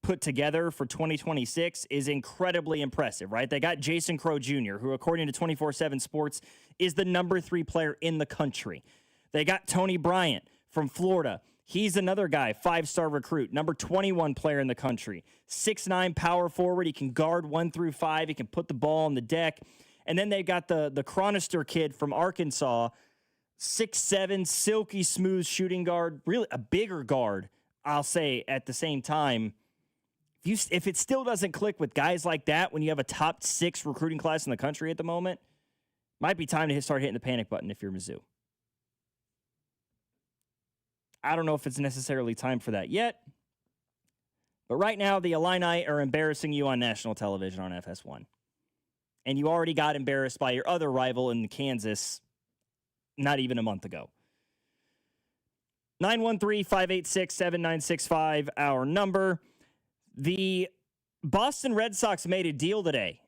Speaker 2: put together for 2026 is incredibly impressive, right? They got Jason Crow Jr., who, according to 24/7 Sports, is the number 3 player in the country. They got Tony Bryant from Florida. He's another guy, 5-star recruit, number 21 player in the country. 6'9" power forward. He can guard 1 through 5. He can put the ball on the deck. And then they got the Chronister kid from Arkansas, 6'7", silky smooth shooting guard, really a bigger guard, I'll say, at the same time. If it still doesn't click with guys like that when you have a top 6 recruiting class in the country at the moment, might be time to start hitting the panic button if you're Mizzou. I don't know if it's necessarily time for that yet, but right now the Illini are embarrassing you on national television on FS1. And you already got embarrassed by your other rival in Kansas not even a month ago. 913-586-7965, our number. The Boston Red Sox made a deal today.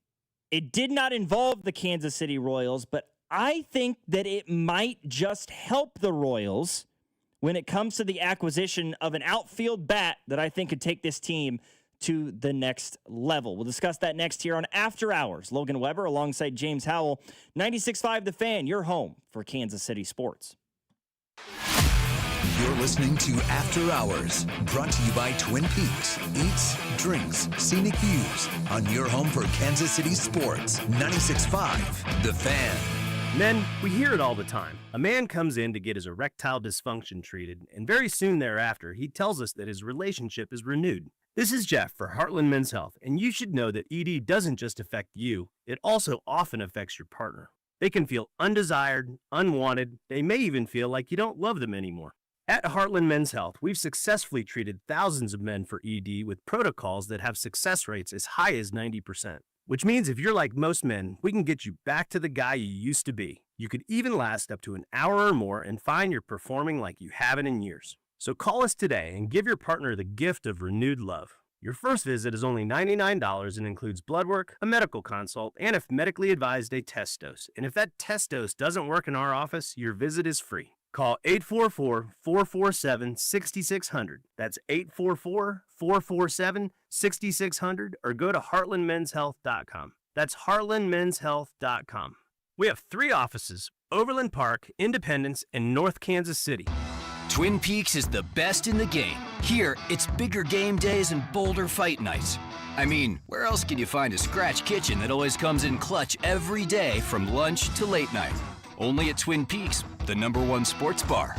Speaker 2: It did not involve the Kansas City Royals, but I think that it might just help the Royals when it comes to the acquisition of an outfield bat that I think could take this team to the next level. We'll discuss that next here on After Hours. Logan Weber alongside James Howell. 96.5 The Fan, your home for Kansas City sports.
Speaker 1: You're listening to After Hours, brought to you by Twin Peaks. Eats, drinks, scenic views on your home for Kansas City sports. 96.5 The Fan.
Speaker 8: Men, we hear it all the time. A man comes in to get his erectile dysfunction treated, and very soon thereafter, he tells us that his relationship is renewed. This is Jeff for Heartland Men's Health, and you should know that ED doesn't just affect you, it also often affects your partner. They can feel undesired, unwanted, they may even feel like you don't love them anymore. At Heartland Men's Health, we've successfully treated thousands of men for ED with protocols that have success rates as high as 90%. Which means if you're like most men, we can get you back to the guy you used to be. You could even last up to an hour or more and find you're performing like you haven't in years. So call us today and give your partner the gift of renewed love. Your first visit is only $99 and includes blood work, a medical consult, and if medically advised, a test dose. And if that test dose doesn't work in our office, your visit is free. Call 844-447-6600. That's 844-447-6600 or go to heartlandmenshealth.com. That's heartlandmenshealth.com. We have 3 offices, Overland Park, Independence, and North Kansas City.
Speaker 9: Twin Peaks is the best in the game. Here, it's bigger game days and bolder fight nights. I mean, where else can you find a scratch kitchen that always comes in clutch every day from lunch to late night? Only at Twin Peaks, the #1 sports bar.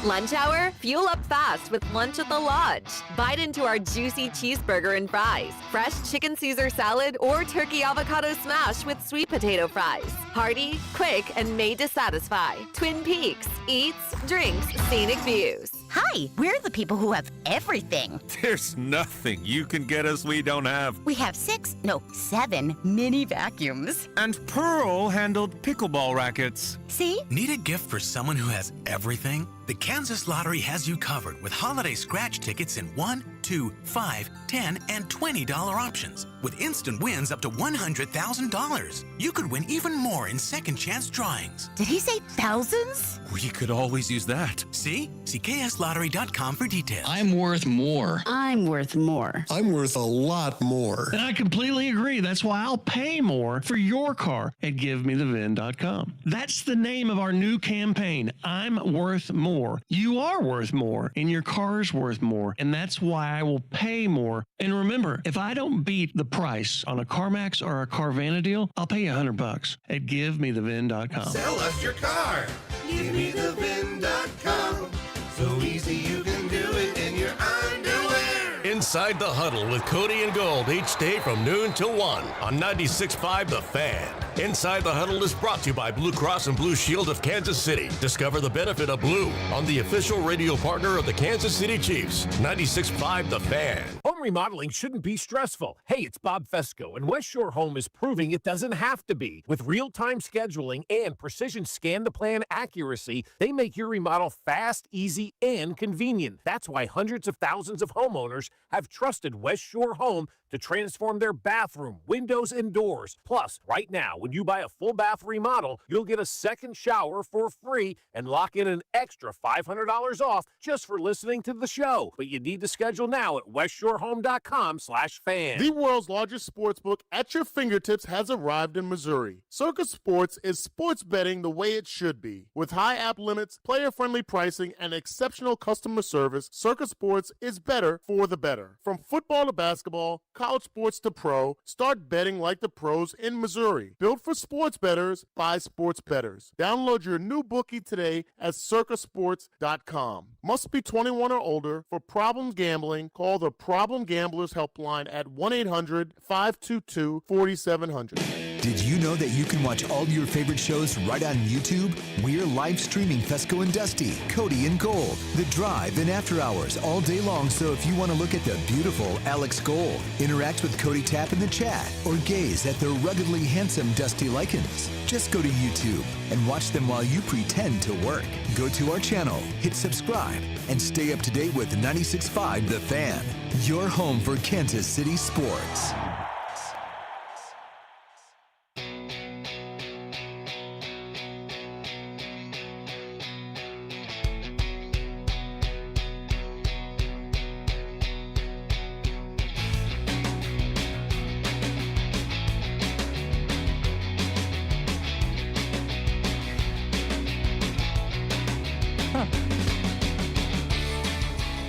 Speaker 10: Lunch hour? Fuel up fast with lunch at the Lodge. Bite into our juicy cheeseburger and fries, fresh chicken Caesar salad, or turkey avocado smash with sweet potato fries. Hearty, quick, and made to satisfy. Twin Peaks. Eats, drinks, scenic views.
Speaker 11: Hi, we're the people who have everything.
Speaker 12: There's nothing you can get us we don't have.
Speaker 11: We have 7 mini vacuums.
Speaker 12: And Pearl handled pickleball rackets.
Speaker 11: See?
Speaker 22: Need a gift for someone who has everything? The Kansas Lottery has you covered with holiday scratch tickets in $1, $2, $5, $10, and $20 options with instant wins up to $100,000. You could win even more in second chance drawings.
Speaker 11: Did he say thousands?
Speaker 12: We could always use that.
Speaker 22: See kslottery.com for details.
Speaker 23: I'm worth more.
Speaker 11: I'm worth more.
Speaker 24: I'm worth a lot more.
Speaker 23: And I completely agree. That's why I'll pay more for your car at GiveMeTheVin.com. That's the name of our new campaign. I'm worth more. You are worth more, and your car's worth more, and that's why I will pay more. And remember, if I don't beat the price on a CarMax or a Carvana deal, I'll pay you $100 at GiveMeTheVin.com.
Speaker 15: Sell us your car. GiveMeTheVin.com. So easy you can do it in your underwear.
Speaker 25: Inside the Huddle with Cody and Gold each day from noon till 1 on 96.5 The Fan. Inside the Huddle is brought to you by Blue Cross and Blue Shield of Kansas City. Discover the benefit of blue on the official radio partner of the Kansas City Chiefs. 96.5 The Fan.
Speaker 26: Home remodeling shouldn't be stressful. Hey, it's Bob Fesco, and West Shore Home is proving it doesn't have to be. With real-time scheduling and precision scan-to-plan accuracy, they make your remodel fast, easy, and convenient. That's why hundreds of thousands of homeowners have trusted West Shore Home to transform their bathroom, windows, and doors. Plus, right now, when you buy a full bath remodel, you'll get a second shower for free and lock in an extra $500 off just for listening to the show. But you need to schedule now at westshorehome.com/fan.
Speaker 31: The world's largest sports book at your fingertips has arrived in Missouri. Circus Sports is sports betting the way it should be. With high app limits, player-friendly pricing, and exceptional customer service, Circus Sports is better for the better. From football to basketball, college sports to pro, start betting like the pros in Missouri. Built Built for sports bettors by sports bettors. Download your new bookie today at circasports.com. Must be 21 or older. For problem gambling, call the Problem Gamblers Helpline at 1-800-522-4700.
Speaker 1: Did you know that you can watch all your favorite shows right on YouTube? We're live streaming Fesco and Dusty, Cody and Gold, The Drive, and After Hours all day long. So if you want to look at the beautiful Alex Gold, interact with Cody Tapp in the chat, or gaze at the ruggedly handsome Dusty Likens, just go to YouTube and watch them while you pretend to work. Go to our channel, hit subscribe, and stay up to date with 96.5 The Fan, your home for Kansas City sports.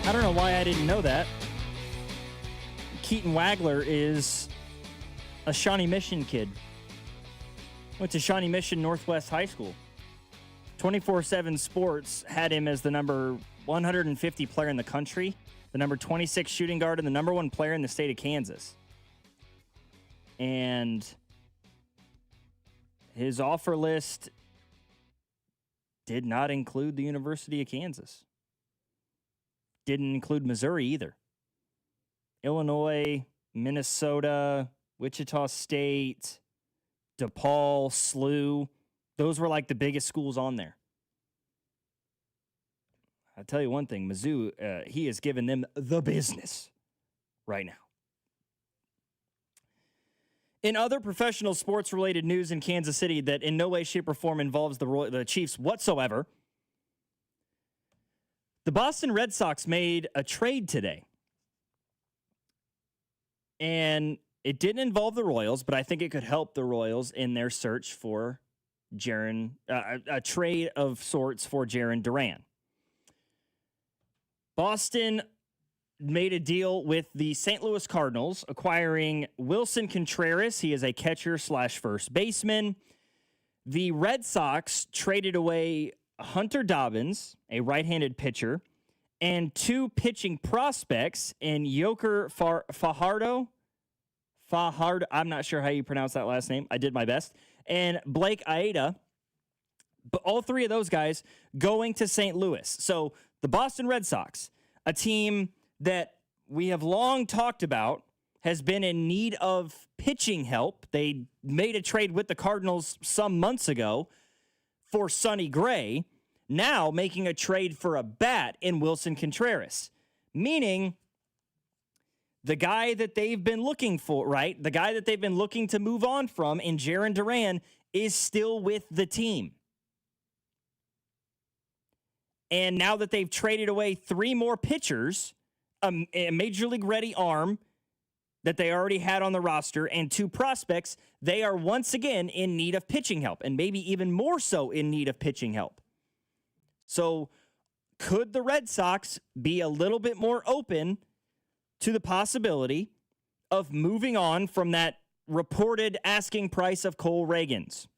Speaker 2: I don't know why I didn't know that. Keaton Wagler is a Shawnee Mission kid. Went to Shawnee Mission Northwest High School. 24/7 Sports had him as the number 150 player in the country, the number 26 shooting guard, and the number 1 player in the state of Kansas. And his offer list did not include the University of Kansas. Didn't include Missouri either. Illinois, Minnesota, Wichita State, DePaul, SLU. Those were like the biggest schools on there. I'll tell you one thing, Mizzou, he has given them the business right now. In other professional sports-related news in Kansas City that in no way, shape, or form involves the Chiefs whatsoever, the Boston Red Sox made a trade today. And it didn't involve the Royals, but I think it could help the Royals in their search for a trade of sorts for Jarren Duran. Boston made a deal with the St. Louis Cardinals, acquiring Wilson Contreras. He is a catcher / first baseman. The Red Sox traded away Hunter Dobbins, a right-handed pitcher, and 2 pitching prospects in Yoker Fajardo. I'm not sure how you pronounce that last name. I did my best. And Blake Aida. But all 3 of those guys going to St. Louis. So the Boston Red Sox, a team that we have long talked about, has been in need of pitching help. They made a trade with the Cardinals some months ago for Sonny Gray, now making a trade for a bat in Wilson Contreras, meaning the guy that they've been looking for, right? The guy that they've been looking to move on from in Jarren Duran is still with the team. And now that they've traded away 3 more pitchers, a Major League ready arm that they already had on the roster, and 2 prospects, they are once again in need of pitching help, and maybe even more so in need of pitching help. So could the Red Sox be a little bit more open to the possibility of moving on from that reported asking price of Cole Reagans?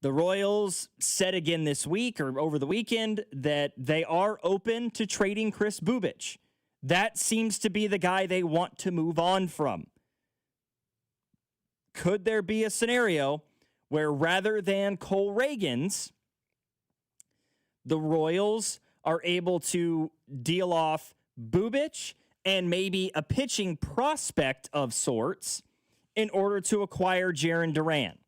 Speaker 2: The Royals said again this week or over the weekend that they are open to trading Chris Bubich. That seems to be the guy they want to move on from. Could there be a scenario where rather than Cole Reagans, the Royals are able to deal off Bubich and maybe a pitching prospect of sorts in order to acquire Jarren Duran?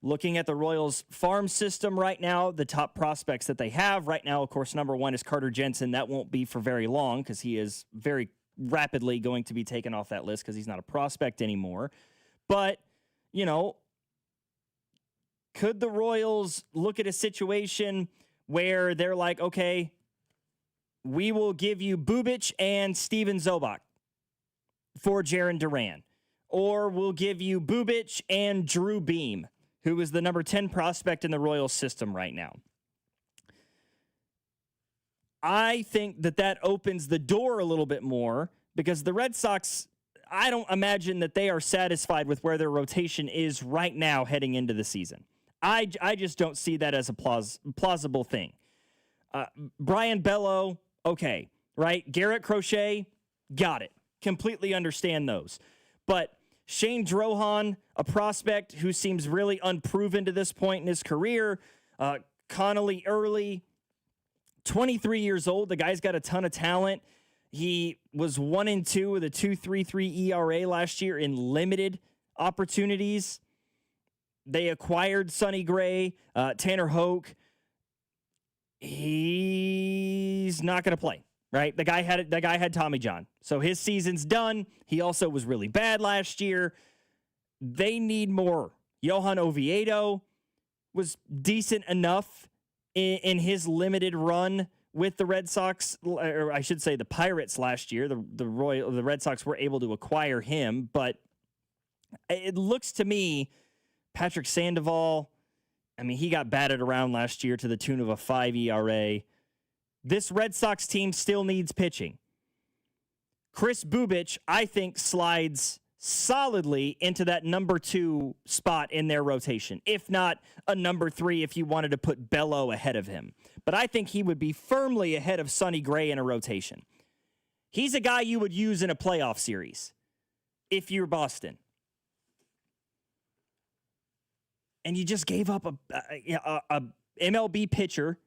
Speaker 2: Looking at the Royals farm system right now, the top prospects that they have right now, of course, number 1 is Carter Jensen. That won't be for very long because he is very rapidly going to be taken off that list because he's not a prospect anymore. But, could the Royals look at a situation where they're like, okay, we will give you Bubich and Steven Zobach for Jarren Duran, or we'll give you Bubich and Drew Beam, who is the number 10 prospect in the Royals system right now. I think that opens the door a little bit more because the Red Sox, I don't imagine that they are satisfied with where their rotation is right now heading into the season. I just don't see that as a plausible thing. Brian Bello, okay, right? Garrett Crochet, got it. Completely understand those. But Shane Drohan, a prospect who seems really unproven to this point in his career. Connolly Early, 23 years old. The guy's got a ton of talent. He was 1-2 with a 2.33 ERA last year in limited opportunities. They acquired Sonny Gray, Tanner Hoke. He's not going to play, right? The guy had Tommy John, so his season's done. He also was really bad last year. They need more. Johan Oviedo was decent enough in his limited run with the Red Sox, or I should say the Pirates last year. The Red Sox were able to acquire him, but it looks to me, Patrick Sandoval, I mean, he got batted around last year to the tune of a 5 ERA. This Red Sox team still needs pitching. Chris Bubich, I think, slides solidly into that number 2 spot in their rotation, if not a number 3 if you wanted to put Bello ahead of him. But I think he would be firmly ahead of Sonny Gray in a rotation. He's a guy you would use in a playoff series if you're Boston. And you just gave up a MLB pitcher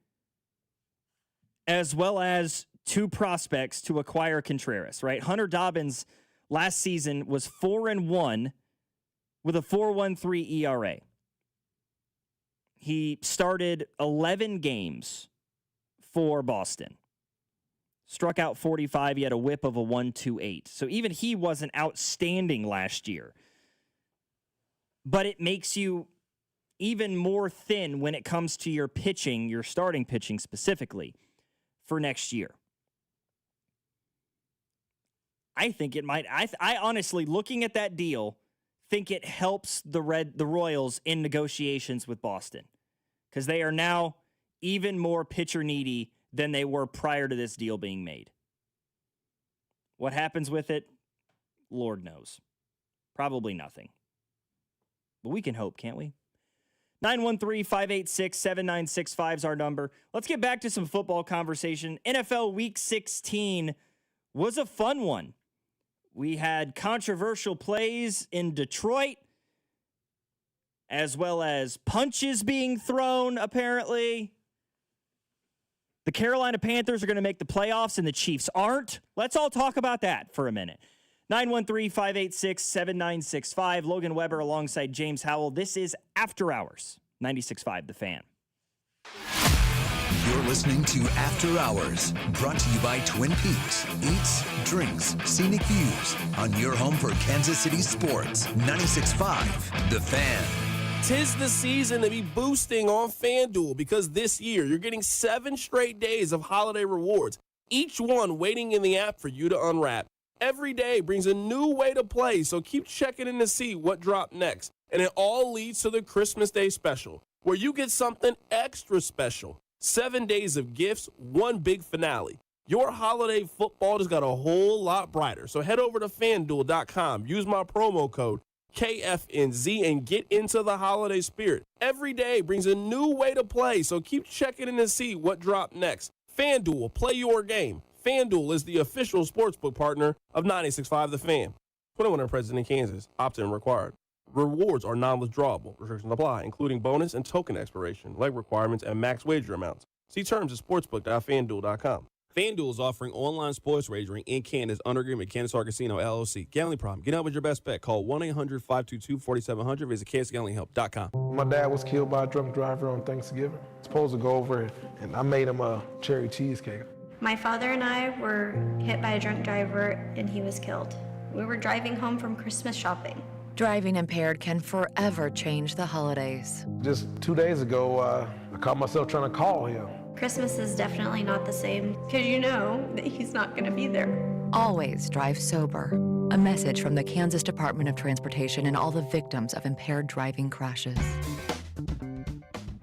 Speaker 2: as well as 2 prospects to acquire Contreras, right? Hunter Dobbins last season was 4-1 with a 4.13 ERA. He started 11 games for Boston. Struck out 45. He had a whip of a 1.28. So even he wasn't outstanding last year. But it makes you even more thin when it comes to your pitching, your starting pitching specifically, for next year. I think it might. I honestly, looking at that deal, think it helps the Royals in negotiations with Boston, because they are now even more pitcher needy than they were prior to this deal being made. What happens with it, Lord knows. Probably nothing. But we can hope, can't we? 913-586-7965 is our number. Let's get back to some football conversation. NFL Week 16 was a fun one. We had controversial plays in Detroit, as well as punches being thrown, apparently. The Carolina Panthers are going to make the playoffs, and the Chiefs aren't. Let's all talk about that for a minute. 913-586-7965. Logan Weber alongside James Howell. This is After Hours, 96.5 The Fan.
Speaker 1: You're listening to After Hours, brought to you by Twin Peaks. Eats, drinks, scenic views on your home for Kansas City sports. 96.5 The Fan.
Speaker 4: 'Tis the season to be boosting on FanDuel, because this year you're getting 7 straight days of holiday rewards, each one waiting in the app for you to unwrap. Every day brings a new way to play, so keep checking in to see what dropped next. And it all leads to the Christmas Day special, where you get something extra special. 7 days of gifts, one big finale. Your holiday football just got a whole lot brighter. So head over to FanDuel.com, use my promo code KFNZ, and get into the holiday spirit. Every day brings a new way to play, so keep checking in to see what dropped next. FanDuel, play your game. FanDuel is the official sportsbook partner of 96.5 The Fan. 21 and present in Kansas. Opt-in required. Rewards are non-withdrawable. Restrictions apply, including bonus and token expiration, leg requirements, and max wager amounts. See terms at sportsbook.fanduel.com. FanDuel is offering online sports wagering in Kansas under agreement with Kansas Star Casino, LLC. Gambling problem? Get out with your best bet. Call 1-800-522-4700. Visit kansasgamblinghelp.com.
Speaker 5: My dad was killed by a drunk driver on Thanksgiving. I was supposed to go over and I made him a cherry cheesecake.
Speaker 6: My father and I were hit by a drunk driver and he was killed. We were driving home from Christmas shopping.
Speaker 13: Driving impaired can forever change the holidays.
Speaker 5: Just 2 days ago, I caught myself trying to call him.
Speaker 6: Christmas is definitely not the same because you know that he's not going to be there.
Speaker 13: Always drive sober. A message from the Kansas Department of Transportation and all the victims of impaired driving crashes.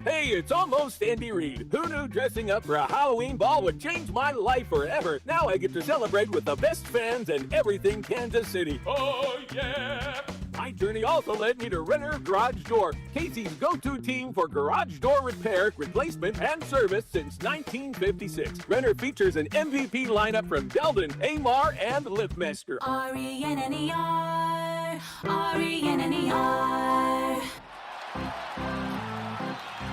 Speaker 4: Hey,
Speaker 26: Hey, it's almost Andy Reid. Who knew dressing up for a Halloween ball would change my life forever? Now I get to celebrate with the best fans and everything Kansas City. Oh, yeah! My journey also led me to Renner Garage Door, Casey's go-to team for garage door repair, replacement, and service since 1956. Renner features an MVP lineup from Delden, Amar, and Liftmaster.
Speaker 14: R-E-N-N-E-R, R-E-N-N-E-R.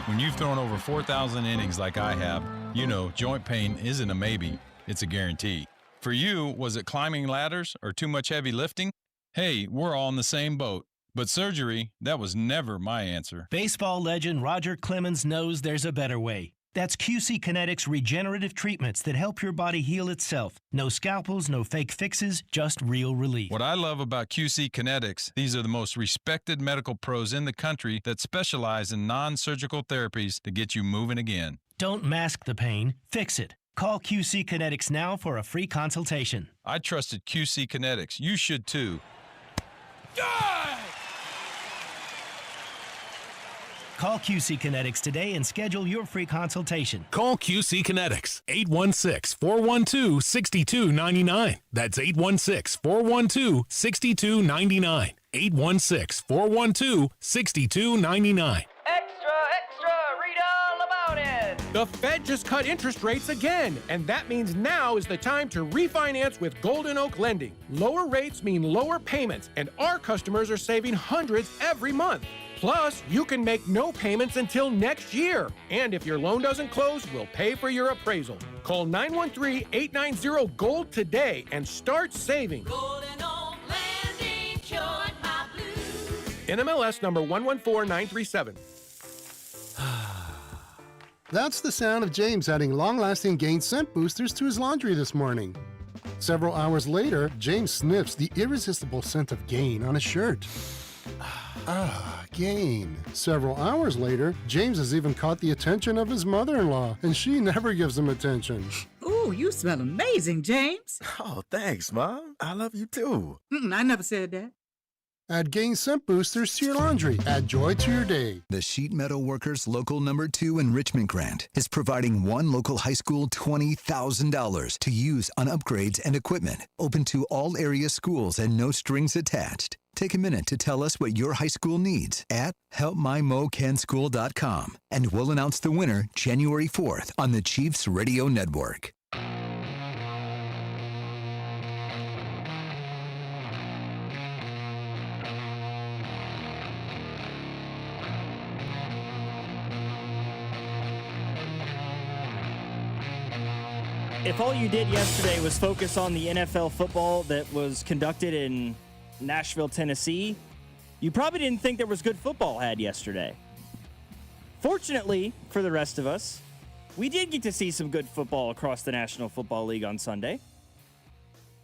Speaker 16: When you've thrown over 4,000 innings like I have, you know joint pain isn't a maybe, it's a guarantee. For you, was it climbing ladders or too much heavy lifting? Hey, we're all in the same boat. But surgery, that was never my answer.
Speaker 17: Baseball legend Roger Clemens knows there's a better way. That's QC Kinetics regenerative treatments that help your body heal itself. No scalpels, no fake fixes, just real relief.
Speaker 16: What I love about QC Kinetics, these are the most respected medical pros in the country that specialize in non-surgical therapies to get you moving again.
Speaker 17: Don't mask the pain, fix it. Call QC Kinetics now for a free consultation.
Speaker 16: I trusted QC Kinetics. You should too.
Speaker 17: Call QC Kinetics today and schedule your free consultation.
Speaker 26: Call QC Kinetics, 816-412-6299. That's 816-412-6299. 816-412-6299.
Speaker 18: Read all about it!
Speaker 19: The Fed just cut interest rates again, and that means now is the time to refinance with Golden Oak Lending. Lower rates mean lower payments, and our customers are saving hundreds every month. Plus, you can make no payments until next year. And if your loan doesn't close, we'll pay for your appraisal. Call 913-890-GOLD today and start saving.
Speaker 14: Golden Oak Landing cured my blues.
Speaker 19: NMLS number 114937.
Speaker 24: That's the sound of James adding long-lasting Gain scent boosters to his laundry this morning. Several hours later, James sniffs the irresistible scent of Gain on his shirt. Gain. Several hours later, James has even caught the attention of his mother-in-law, and she never gives him attention.
Speaker 20: Ooh, you smell amazing, James.
Speaker 21: Oh, thanks, Mom. I love you too.
Speaker 20: I never said that.
Speaker 24: Add Gain scent boosters to your laundry. Add joy to your day.
Speaker 1: The Sheet Metal Workers Local Number 2 Enrichment Grant is providing one local high school $20,000 to use on upgrades and equipment. Open to all area schools and no strings attached. Take a minute to tell us what your high school needs at helpmymocanschool.com, and we'll announce the winner January 4th on the Chiefs Radio Network.
Speaker 2: If all you did yesterday was focus on the NFL football that was conducted in Nashville, Tennessee, you probably didn't think there was good football had yesterday. Fortunately for the rest of us, we did get to see some good football across the National Football League on Sunday,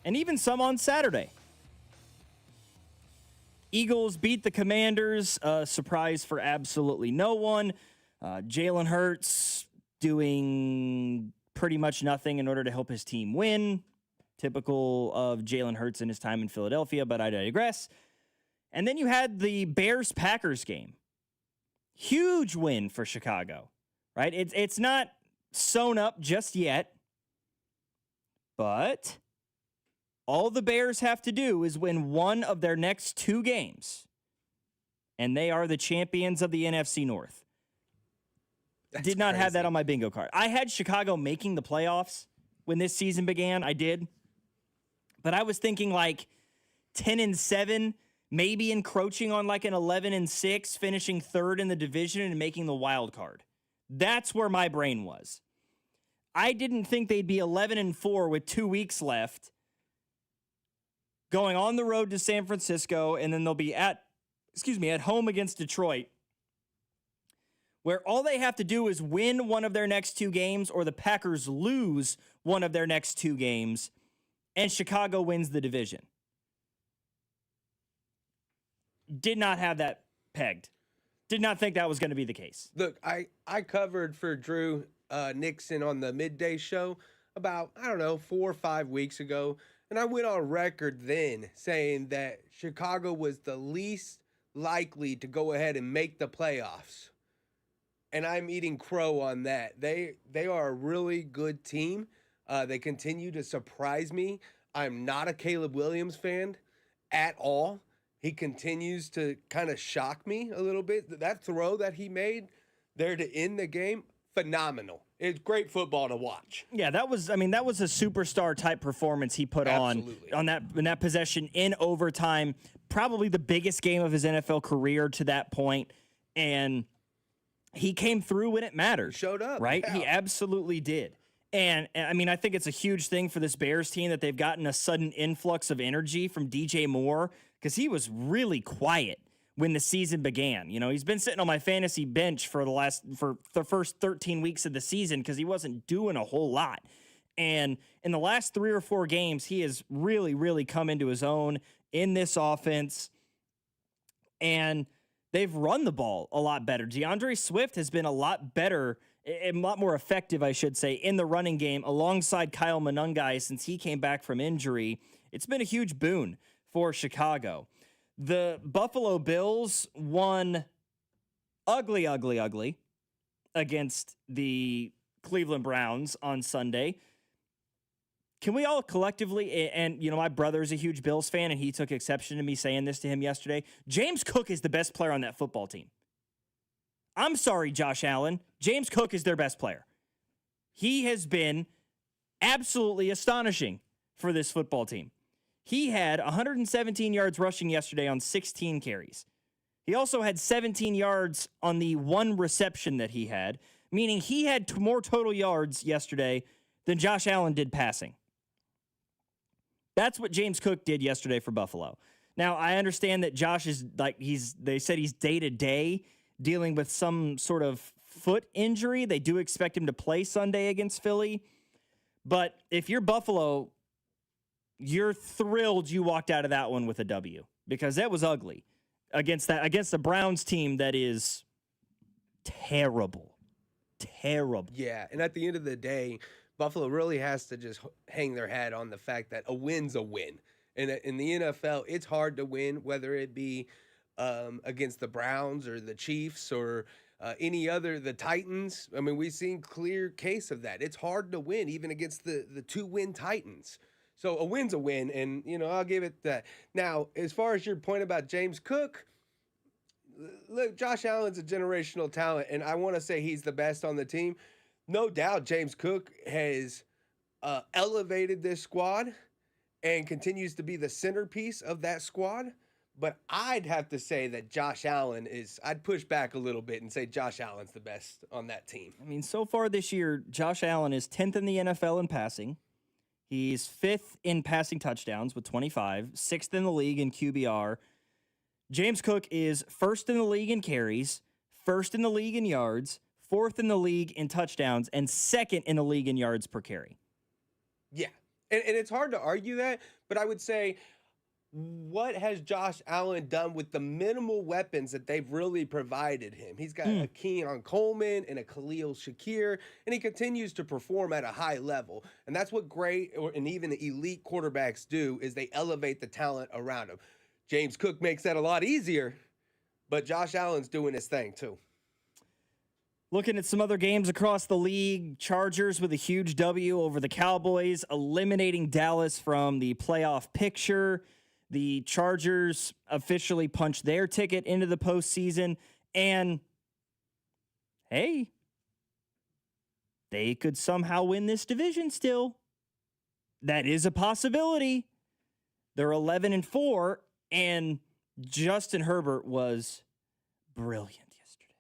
Speaker 2: and even some on Saturday. Eagles beat the Commanders, a surprise for absolutely no one. Jalen Hurts doing pretty much nothing in order to help his team win. Typical of Jalen Hurts in his time in Philadelphia, but I digress. And then you had the Bears-Packers game. Huge win for Chicago, right? It's not sewn up just yet, but all the Bears have to do is win one of their next two games, and they are the champions of the NFC North. Did not have that on my bingo card. I had Chicago making the playoffs when this season began. I did. But I was thinking like 10-7, maybe encroaching on like an 11-6, finishing third in the division and making the wild card. That's where my brain was. I didn't think they'd be 11-4 with 2 weeks left, going on the road to San Francisco, and then they'll be at home against Detroit, where all they have to do is win one of their next two games, or the Packers lose one of their next two games, and Chicago wins the division. Did not have that pegged. Did not think that was going to be the case.
Speaker 3: Look, I covered for Drew Nixon on the midday show about, 4 or 5 weeks ago, and I went on record then saying that Chicago was the least likely to go ahead and make the playoffs. and I'm eating crow on that. They are a really good team. They continue to surprise me. I'm not a Caleb Williams fan at all. He continues to kind of shock me a little bit. That throw that he made there to end the game, phenomenal. It's great football to watch.
Speaker 2: Yeah, that was a superstar type performance he put on that possession in overtime. Probably the biggest game of his NFL career to that point, and he came through when it mattered.
Speaker 3: Showed up,
Speaker 2: right?
Speaker 3: yeah.
Speaker 2: He absolutely did. And I mean, I think it's a huge thing for this Bears team that they've gotten a sudden influx of energy from DJ Moore, because he was really quiet when the season began. You know, he's been sitting on my fantasy bench for the first 13 weeks of the season because he wasn't doing a whole lot. And in the last 3 or 4 games, he has really, really come into his own in this offense. And they've run the ball a lot better. DeAndre Swift has been a lot better, a lot more effective, I should say, in the running game alongside Kyle Monangai since he came back from injury. It's been a huge boon for Chicago. The Buffalo Bills won ugly against the Cleveland Browns on Sunday. Can we all collectively, and my brother's a huge Bills fan, and he took exception to me saying this to him yesterday, James Cook is the best player on that football team. I'm sorry, Josh Allen. James Cook is their best player. He has been absolutely astonishing for this football team. He had 117 yards rushing yesterday on 16 carries. He also had 17 yards on the one reception that he had, meaning he had more total yards yesterday than Josh Allen did passing. That's what James Cook did yesterday for Buffalo. Now, I understand that Josh is they said he's day-to-day dealing with some sort of foot injury. They do expect him to play Sunday against Philly. But if you're Buffalo, you're thrilled you walked out of that one with a W, because that was ugly against the Browns team that is terrible.
Speaker 3: Yeah, and at the end of the day, Buffalo really has to just hang their hat on the fact that a win's a win. And in the NFL, it's hard to win, whether it be against the Browns or the Chiefs or the Titans. I mean, we've seen clear case of that. It's hard to win, even against the 2-win Titans. So a win's a win, and, I'll give it that. Now, as far as your point about James Cook, look, Josh Allen's a generational talent, and I want to say he's the best on the team. No doubt James Cook has elevated this squad and continues to be the centerpiece of that squad. But I'd have to say that Josh Allen I'd push back a little bit and say Josh Allen's the best on that team.
Speaker 2: I mean, so far this year, Josh Allen is 10th in the NFL in passing. He's 5th in passing touchdowns with 25, 6th in the league in QBR. James Cook is 1st in the league in carries, 1st in the league in yards, 4th in the league in touchdowns, and 2nd in the league in yards per carry.
Speaker 3: Yeah, and it's hard to argue that, but I would say, what has Josh Allen done with the minimal weapons that they've really provided him? He's got a Keon Coleman and a Khalil Shakir, and he continues to perform at a high level. And that's what great and even elite quarterbacks do, is they elevate the talent around him. James Cook makes that a lot easier, but Josh Allen's doing his thing too.
Speaker 2: Looking at some other games across the league, Chargers with a huge W over the Cowboys, eliminating Dallas from the playoff picture. The Chargers officially punched their ticket into the postseason, and hey, they could somehow win this division still. That is a possibility. They're 11-4, and Justin Herbert was brilliant yesterday.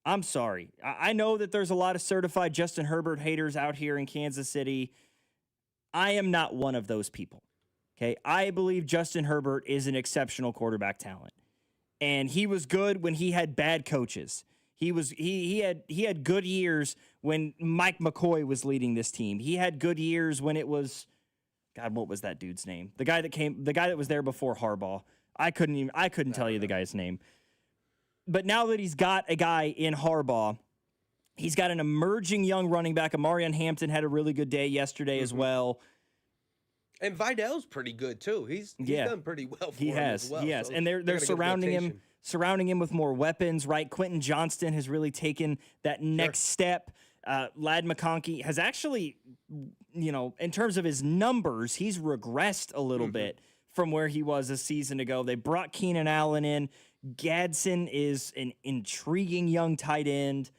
Speaker 2: I'm sorry. I know that there's a lot of certified Justin Herbert haters out here in Kansas City. I am not one of those people. Okay, I believe Justin Herbert is an exceptional quarterback talent, and he was good when he had bad coaches. He had good years when Mike McCoy was leading this team. He had good years when it was, God, what was that dude's name? The guy that was there before Harbaugh. I couldn't tell you the guy's name. But now that he's got a guy in Harbaugh, he's got an emerging young running back. Amarian Hampton had a really good day yesterday as well.
Speaker 3: And Vidal's pretty good too. He's done pretty well for him as well.
Speaker 2: He has.
Speaker 3: So
Speaker 2: and they're surrounding him surrounding him with more weapons, right? Quentin Johnston has really taken that next step. Ladd McConkey has actually, in terms of his numbers, he's regressed a little bit from where he was a season ago. They brought Keenan Allen in. Gadsden is an intriguing young tight end.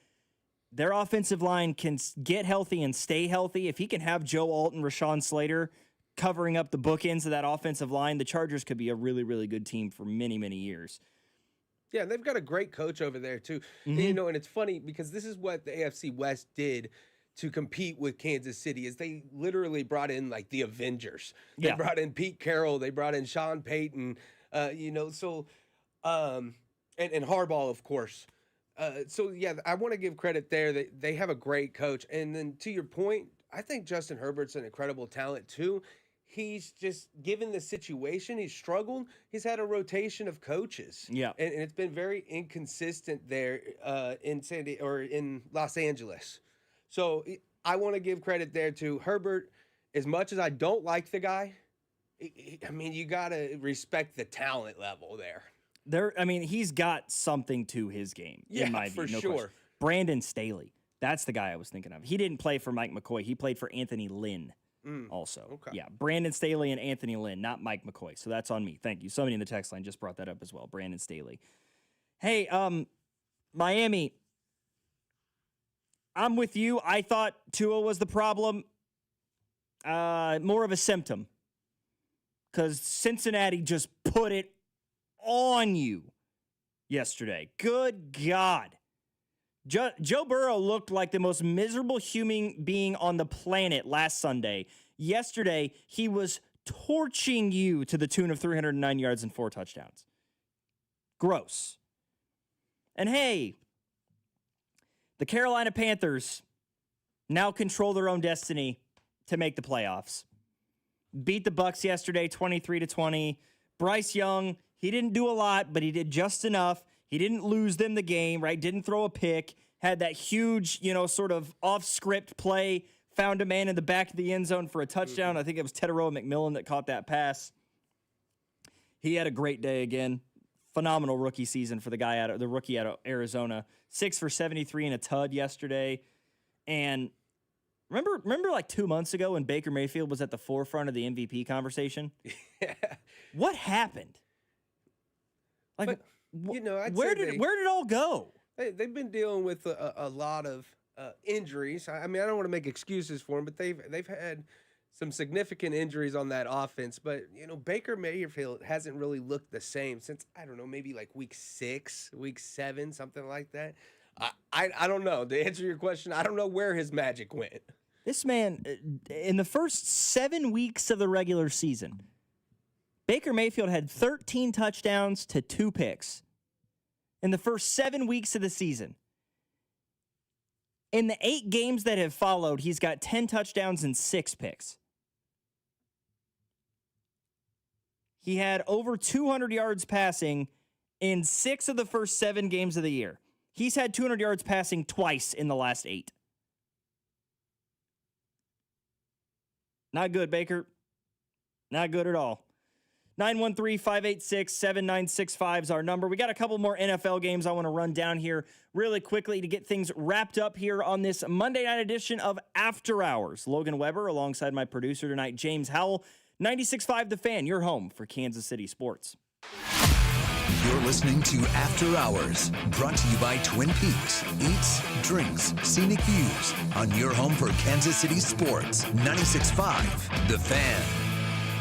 Speaker 2: Their offensive line can get healthy and stay healthy. If he can have Joe Alt and Rashawn Slater covering up the bookends of that offensive line, the Chargers could be a really, really good team for many, many years.
Speaker 3: Yeah, they've got a great coach over there, too. And, and it's funny because this is what the AFC West did to compete with Kansas City is they literally brought in, like, the Avengers. They brought in Pete Carroll. They brought in Sean Payton, and Harbaugh, of course. I want to give credit there. They have a great coach. And then to your point, I think Justin Herbert's an incredible talent, too. He's just, given the situation, he's struggled. He's had a rotation of coaches. Yeah. And it's been very inconsistent there in Los Angeles. So I want to give credit there to Herbert. As much as I don't like the guy, you got to respect the talent level there.
Speaker 2: He's got something to his game.
Speaker 3: Yeah,
Speaker 2: in my view,
Speaker 3: for
Speaker 2: no
Speaker 3: sure.
Speaker 2: question. Brandon Staley. That's the guy I was thinking of. He didn't play for Mike McCoy. He played for Anthony Lynn also. Okay. Yeah, Brandon Staley and Anthony Lynn, not Mike McCoy. So that's on me. Thank you. Somebody in the text line just brought that up as well. Brandon Staley. Hey, Miami, I'm with you. I thought Tua was the problem. More of a symptom. Because Cincinnati just put it on you yesterday. Good God. Joe Burrow looked like the most miserable human being on the planet last Sunday. Yesterday, he was torching you to the tune of 309 yards and 4 touchdowns. Gross. And hey, the Carolina Panthers now control their own destiny to make the playoffs. Beat the Bucs yesterday, 23-20. Bryce Young, he didn't do a lot, but he did just enough. He didn't lose them the game, right? Didn't throw a pick. Had that huge, sort of off-script play. Found a man in the back of the end zone for a touchdown. I think it was Teteroa McMillan that caught that pass. He had a great day again. Phenomenal rookie season for the rookie out of Arizona. 6 for 73 and a tud yesterday. And remember like 2 months ago when Baker Mayfield was at the forefront of the MVP conversation? Yeah. What happened? Like, where did it all go?
Speaker 3: They've been dealing with a lot of injuries. I don't want to make excuses for them, but they've had some significant injuries on that offense. But Baker Mayfield hasn't really looked the same since maybe like week 6, week 7, something like that. I don't know. To answer your question, I don't know where his magic went.
Speaker 2: This man, in the first 7 weeks of the regular season, Baker Mayfield had 13 touchdowns to 2 picks. In the first 7 weeks of the season. In the 8 games that have followed, he's got 10 touchdowns and 6 picks. He had over 200 yards passing in 6 of the first 7 games of the year. He's had 200 yards passing twice in the last 8. Not good, Baker. Not good at all. 913-586-7965 is our number. We got a couple more NFL games I want to run down here really quickly to get things wrapped up here on this Monday night edition of After Hours. Logan Weber alongside my producer tonight, James Howell. 96.5 The Fan, your home for Kansas City sports.
Speaker 1: You're listening to After Hours, brought to you by Twin Peaks. Eats, drinks, scenic views on your home for Kansas City sports. 96.5 The Fan.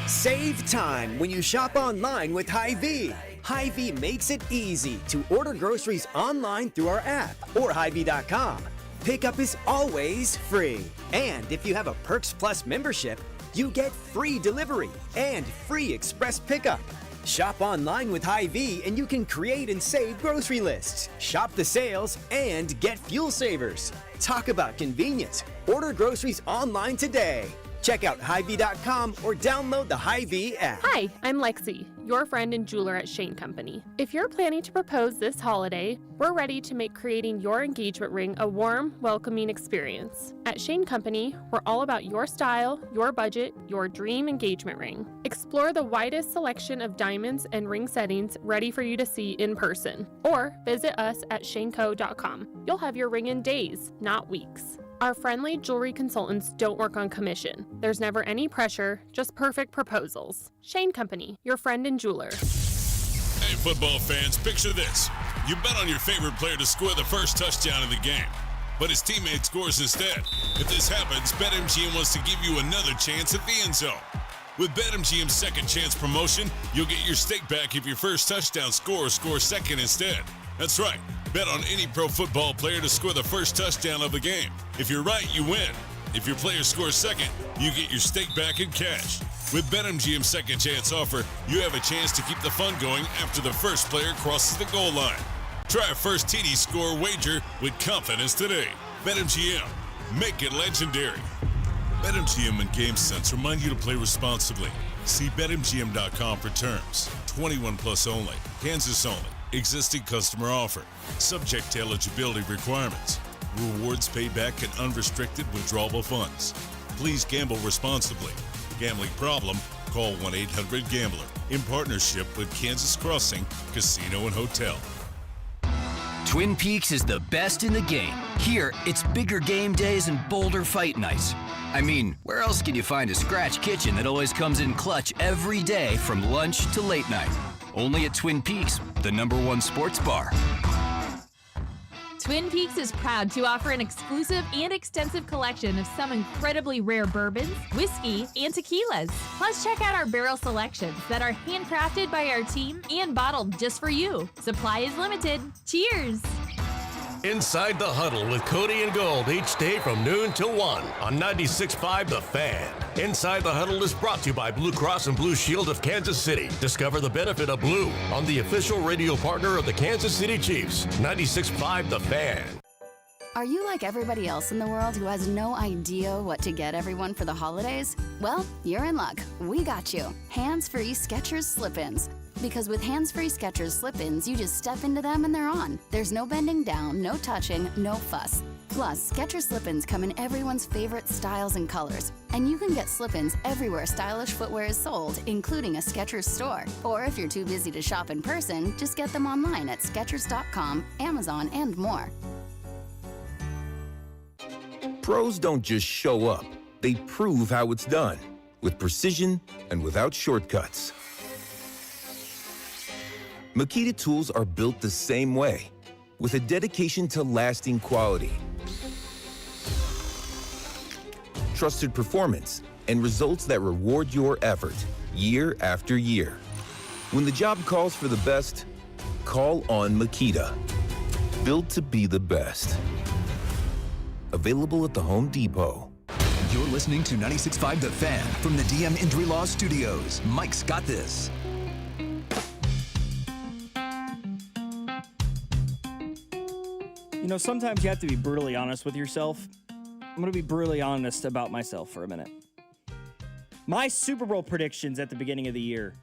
Speaker 7: Save time when you shop online with Hy-Vee. Hy-Vee makes it easy to order groceries online through our app or Hy-Vee.com. Pickup is always free. And if you have a Perks Plus membership, you get free delivery and free express pickup. Shop online with Hy-Vee and you can create and save grocery lists, shop the sales, and get fuel savers. Talk about convenience. Order groceries online today. Check out Hy-Vee.com or download the Hy-Vee app.
Speaker 8: Hi, I'm Lexi, your friend and jeweler at Shane Company. If you're planning to propose this holiday, we're ready to make creating your engagement ring a warm, welcoming experience. At Shane Company, we're all about your style, your budget, your dream engagement ring. Explore the widest selection of diamonds and ring settings ready for you to see in person, or visit us at shaneco.com. You'll have your ring in days, not weeks. Our friendly jewelry consultants don't work on commission. There's never any pressure, just perfect proposals. Shane Company, your friend and jeweler.
Speaker 9: Hey, football fans, picture this. You bet on your favorite player to score the first touchdown in the game, but his teammate scores instead. If this happens, BetMGM wants to give you another chance at the end zone. With BetMGM's second chance promotion, you'll get your stake back if your first touchdown scorer scores second instead. That's right. Bet on any pro football player to score the first touchdown of the game. If you're right, you win. If your player scores second, you get your stake back in cash. With BetMGM's second chance offer, you have a chance to keep the fun going after the first player crosses the goal line. Try a first TD score wager with confidence today. BetMGM. Make it legendary. BetMGM and GameSense remind you to play responsibly. See BetMGM.com for terms. 21 plus only. Kansas only. Existing customer offer. Subject to eligibility requirements. Rewards payback and unrestricted withdrawable funds. Please gamble responsibly. Gambling problem? Call 1-800-GAMBLER. In partnership with Kansas Crossing Casino and Hotel.
Speaker 10: Twin Peaks is the best in the game. Here, it's bigger game days and bolder fight nights. I mean, where else can you find a scratch kitchen that always comes in clutch every day from lunch to late night? Only at Twin Peaks, the #1 sports bar.
Speaker 11: Twin Peaks is proud to offer an exclusive and extensive collection of some incredibly rare bourbons, whiskey, and tequilas. Plus, check out our barrel selections that are handcrafted by our team and bottled just for you. Supply is limited. Cheers!
Speaker 25: Inside the Huddle with Cody and Gold each day from noon till 1 on 96.5 The Fan. Inside the Huddle is brought to you by Blue Cross and Blue Shield of Kansas City. Discover the benefit of blue on the official radio partner of the Kansas City Chiefs. 96.5 The Fan.
Speaker 12: Are you like everybody else in the world who has no idea what to get everyone for the holidays? Well, you're in luck. We got you. Hands-free Skechers slip-ins. Because with hands-free Skechers slip-ins, you just step into them and they're on. There's no bending down, no touching, no fuss. Plus, Skechers slip-ins come in everyone's favorite styles and colors. And you can get slip-ins everywhere stylish footwear is sold, including a Skechers store. Or if you're too busy to shop in person, just get them online at Skechers.com, Amazon, and more.
Speaker 22: Pros don't just show up. They prove how it's done. With precision and without shortcuts. Makita tools are built the same way, with a dedication to lasting quality, trusted performance, and results that reward your effort year after year. When the job calls for the best, call on Makita. Built to be the best. Available at the Home Depot.
Speaker 1: You're listening to 96.5 The Fan from the DM Injury Law Studios. Mike's got this.
Speaker 2: You know, sometimes you have to be brutally honest with yourself. I'm going to be brutally honest about myself for a minute. My Super Bowl predictions at the beginning of the year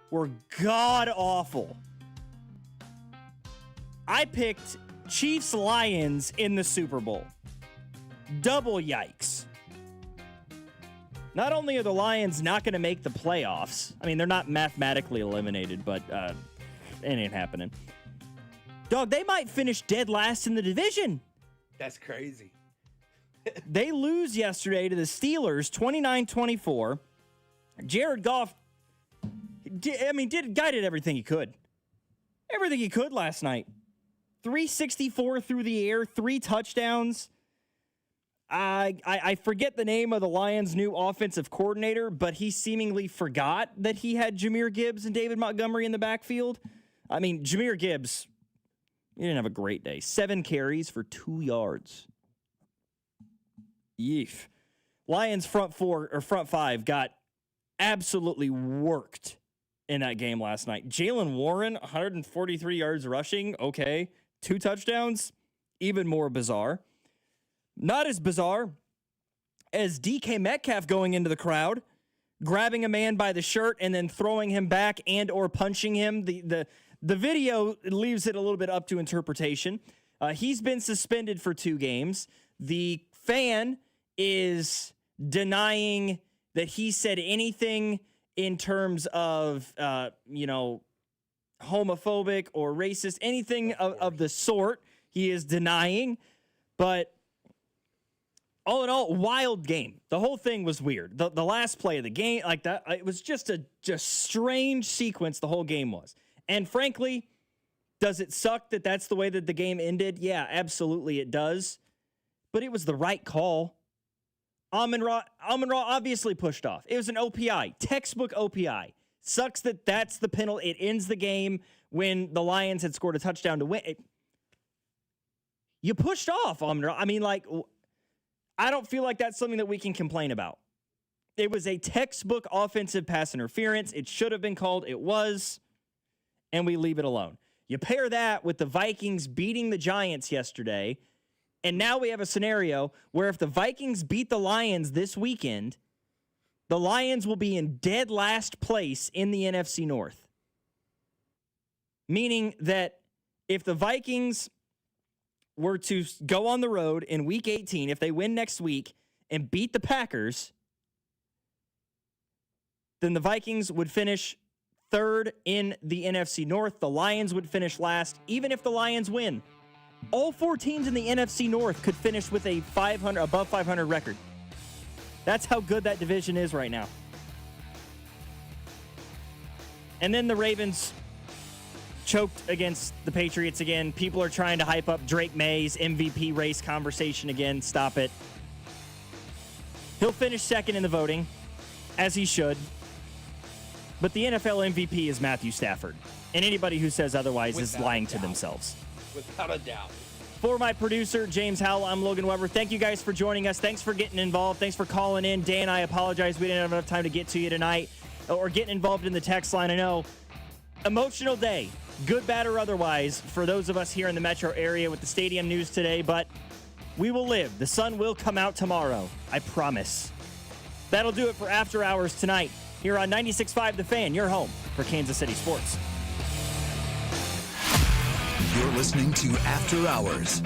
Speaker 2: were god-awful. I picked Chiefs-Lions in the Super Bowl. Double yikes. Not only are the Lions not going to make the playoffs, I mean, they're not mathematically eliminated, but it ain't happening. Dog, they might finish dead last in the division.
Speaker 3: That's crazy.
Speaker 2: They lose yesterday to the Steelers, 29-24. Jared Goff, guided everything he could. Everything he could last night. 364 through the air, 3 touchdowns. I forget the name of the Lions' new offensive coordinator, but he seemingly forgot that he had Jahmyr Gibbs and David Montgomery in the backfield. I mean, Jahmyr Gibbs, he didn't have a great day. 7 carries for 2 yards. Yeef. Lions front 5 got absolutely worked in that game last night. Jalen Warren, 143 yards rushing. Okay. 2 touchdowns. Even more bizarre. Not as bizarre as DK Metcalf going into the crowd, grabbing a man by the shirt and then throwing him back and or punching him. The video leaves it a little bit up to interpretation. He's been suspended for 2 games. The fan is denying that he said anything in terms of, homophobic or racist, anything of the sort. He is denying. But all in all, wild game. The whole thing was weird. The last play of the game, like that, it was just a strange sequence the whole game was. And frankly, does it suck that that's the way that the game ended? Yeah, absolutely it does. But it was the right call. Amon-Ra obviously pushed off. It was an OPI, textbook OPI. Sucks that that's the penalty. It ends the game when the Lions had scored a touchdown to win. You pushed off, Amon-Ra. I mean, like, I don't feel like that's something that we can complain about. It was a textbook offensive pass interference. It should have been called. It was. And we leave it alone. You pair that with the Vikings beating the Giants yesterday, and now we have a scenario where if the Vikings beat the Lions this weekend, the Lions will be in dead last place in the NFC North. Meaning that if the Vikings were to go on the road in Week 18, if they win next week and beat the Packers, then the Vikings would finish 3rd in the NFC North. The Lions would finish last, even if the Lions win. All 4 teams in the NFC North could finish with a above 500 record. That's how good that division is right now. And then the Ravens choked against the Patriots again. People are trying to hype up Drake May's MVP race conversation again. Stop it. He'll finish 2nd in the voting, as he should. But the NFL MVP is Matthew Stafford. And anybody who says otherwise is lying to themselves.
Speaker 3: Without a doubt.
Speaker 2: For my producer, James Howell, I'm Logan Weber. Thank you guys for joining us. Thanks for getting involved. Thanks for calling in. Dan, I apologize. We didn't have enough time to get to you tonight or getting involved in the text line. I know. Emotional day, good, bad, or otherwise, for those of us here in the metro area with the stadium news today, but we will live. The sun will come out tomorrow. I promise. That'll do it for After Hours tonight here on 96.5 The Fan, your home for Kansas City sports.
Speaker 1: You're listening to After Hours.